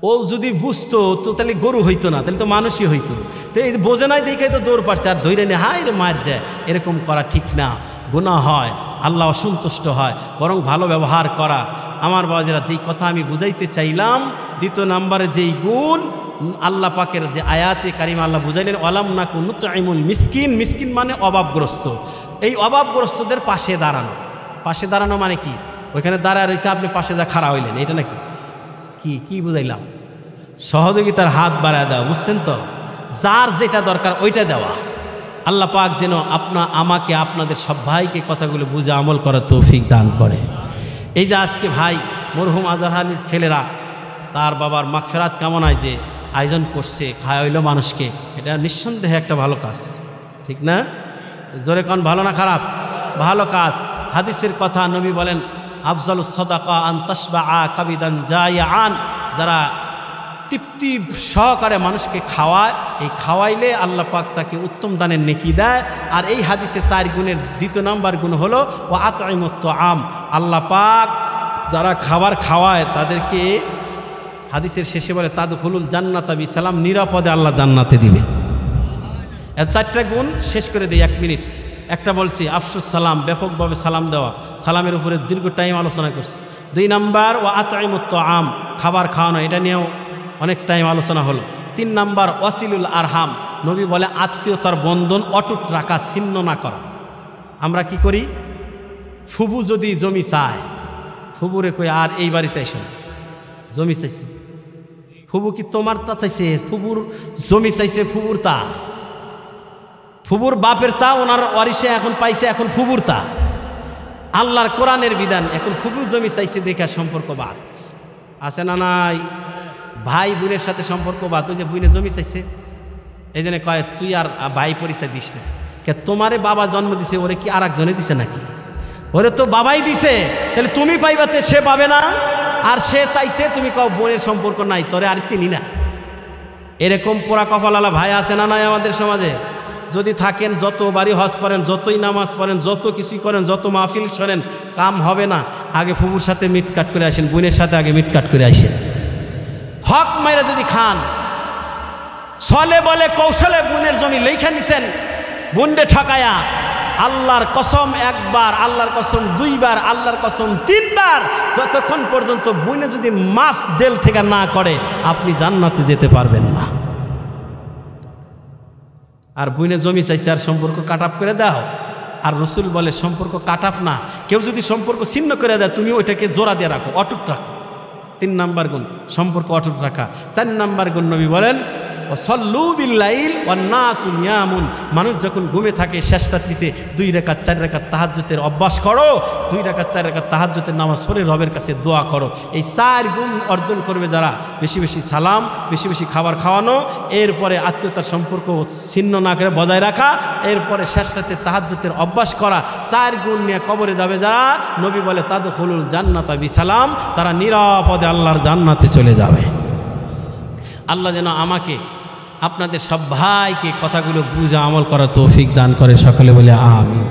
ও যদি বুঝতো তো তাহলে গরু হইতো না, তাহলে তো মানুষই হইতো। তো এই বোঝে নাই দেখে তো দৌড় পাচ্ছে, আর ধৈরে নিয়ে হায় রে মায়ের দেয়, এরকম করা ঠিক না, গুনাহ হয়, আল্লাহ অসন্তুষ্ট হয়। বরং ভালো ব্যবহার করা। আমার বাবাজিরা যেই কথা আমি বুঝাইতে চাইলাম, দ্বিতীয় নম্বরে যেই গুণ আল্লাহ পাকের যে আয়াতে কারিমা আল্লাহ বুঝাইলেন, ওয়ালাম নাকু নুতঈমুল মিসকিন, মিসকিন মানে অভাবগ্রস্ত। এই অভাবগ্রস্তদের পাশে দাঁড়ানো। পাশে দাঁড়ানো মানে কি? ওইখানে দাঁড়ায় রয়েছে, আপনি পাশে যা খাড়া হইলেন, এটা নাকি কি বুঝাইলাম? সহযোগিতার হাত বাড়ায় দেওয়া, বুঝছেন তো? যার যেটা দরকার ওইটা দেওয়া। আল্লাহ পাক যেন আমাকে আপনাদের সব ভাইকে কথাগুলো বুঝে আমল করার তৌফিক দান করে। এই যে আজকে ভাই মরহুম আজহারের ছেলেরা তার বাবার মাগফিরাত কামনায় যে আয়োজন করছে, খাওয়াইল মানুষকে, এটা নিঃসন্দেহে একটা ভালো কাজ, ঠিক না? জোরে কোন ভালো না খারাপ? ভালো কাজ। হাদিসের কথা নবী বলেন আফজালুস সাদাকা আন তাশবাআ কাবিদান জায়াআন, যারা তৃপ্তি সহকারে মানুষকে খাওয়ায়, এই খাওয়াইলে আল্লাহ পাক তাকে উত্তম দানের নেকি দেয়। আর এই হাদিসে 4 গুণের দ্বিতীয় নাম্বার গুণ হলো ওয়া আতঈমুত তাআম, আল্লাহ পাক যারা খাবার খাওয়ায় তাদেরকে হাদিসের শেষে বলে তাদখুলুল জান্নাতা বিসালাম, নিরাপদে আল্লাহ জান্নাতে দিবে। এর 4টা গুণ শেষ করে দিই 1 মিনিট। একটা বলছি আফসুস সালাম, ব্যাপকভাবে সালাম দেওয়া, সালামের উপরে দীর্ঘ টাইম আলোচনা করছি। 2 নাম্বার ওয়া আতঈমুত তাআম, খাবার খাওয়ানো, এটা নিয়েও অনেক টাইম আলোচনা হলো। 3 নাম্বার ওয়াসিলুল আরহাম, নবী বলে আত্মীয়তার বন্ধন অটুট রাখা, ছিন্ন না করা। আমরা কি করি? ফুবু যদি জমি চায়, ফুবুরে কই আর এই বাড়িতে এসো, জমি চাইছে, ফুবু কি তোমার তা চাইছে? ফুবুর জমি চাইছে, ফুবুর তা, ফুবুর বাপের তা, ওনার ওয়ারিশে এখন পাইছে, এখন ফুবুর তা। আল্লাহর কোরআনের বিধান, এখন ফুবুর জমি চাইছে দেখা সম্পর্ক বাদ আছে না নাই? ভাই বোনের সাথে সম্পর্ক বাদ, ওই যে বোনে জমি চাইছে, এই জন্য কয় তুই আর ভাই পরিচয় দিস না। কে তোমারে বাবা জন্ম দিছে, ওরে কি আর একজনে দিছে নাকি? ওরে তো বাবাই দিছে, তাহলে তুমি পাইবাতে সে পাবে না, আর সে চাইছে তুমি কও বোনের সম্পর্ক নাই, তোরে আর চিনি না। এরকম পোড়া কপালালা ভাই আছে না নাই আমাদের সমাজে? যদি থাকেন, যত বাড়ি হজ করেন, যতই নামাজ পড়েন, যত কিছু করেন, যত মাহফিল শোনেন, কাম হবে না। আগে ফুবুর সাথে মিটকাট করে আসেন, বোনের সাথে আগে মিটকাট করে আসেন। হক মাইরা যদি খান, ছলে বলে কৌশলে বোনের জমি লেখা নিছেন, বোনরে ঠকায়া, আল্লাহর কসম একবার, আল্লাহর কসম দুইবার, আল্লাহর কসম তিনবার, যতক্ষণ পর্যন্ত বোনে যদি মাফ দিল থেকে না করে, আপনি জান্নাতে যেতে পারবেন না। আর বোনে জমি চাইছে আর সম্পর্ক কাট আপ করে দাও। আর রসুল বলে সম্পর্ক কাট আপ না, কেউ যদি সম্পর্ক ছিন্ন করে দেয়, তুমি ওইটাকে জোড়া দিয়ে রাখো, অটুট রাখো। 3 নাম্বার গুণ সম্পর্ক অটুট রাখা। 4 নাম্বার গুণ নবী বলেন সল্লু বিল্লাইল ওয়ান নাসু নিয়ামুন, মানুষ যখন ঘুমে থাকে শেষ রাত্রিতে 2 রাকাত 4 রাকাত তাহাজ্জুদের অভ্যাস করো, 2 রাকাত 4 রাকাত তাহাজ্জুদের নামাজ পড়ে রবের কাছে দোয়া করো। এই 4 গুণ অর্জন করবে যারা, বেশি বেশি সালাম, বেশি বেশি খাবার খাওয়ানো, এরপরে আত্মীয়তার সম্পর্ক ছিন্ন না করে বজায় রাখা, এরপরে শেষ রাতে তাহাজ্জুদের অভ্যাস করা, 4 গুণ নিয়ে কবরে যাবে যারা, নবী বলে তাদখুলুল জান্নাতা বিসালাম, তারা নিরাপদে আল্লাহর জান্নাতে চলে যাবে। আল্লাহ যেন আমাকে আপনাদের সব ভাইকে কথাগুলো বুঝে আমল করার তৌফিক দান করে, সকলে বলে আমিন।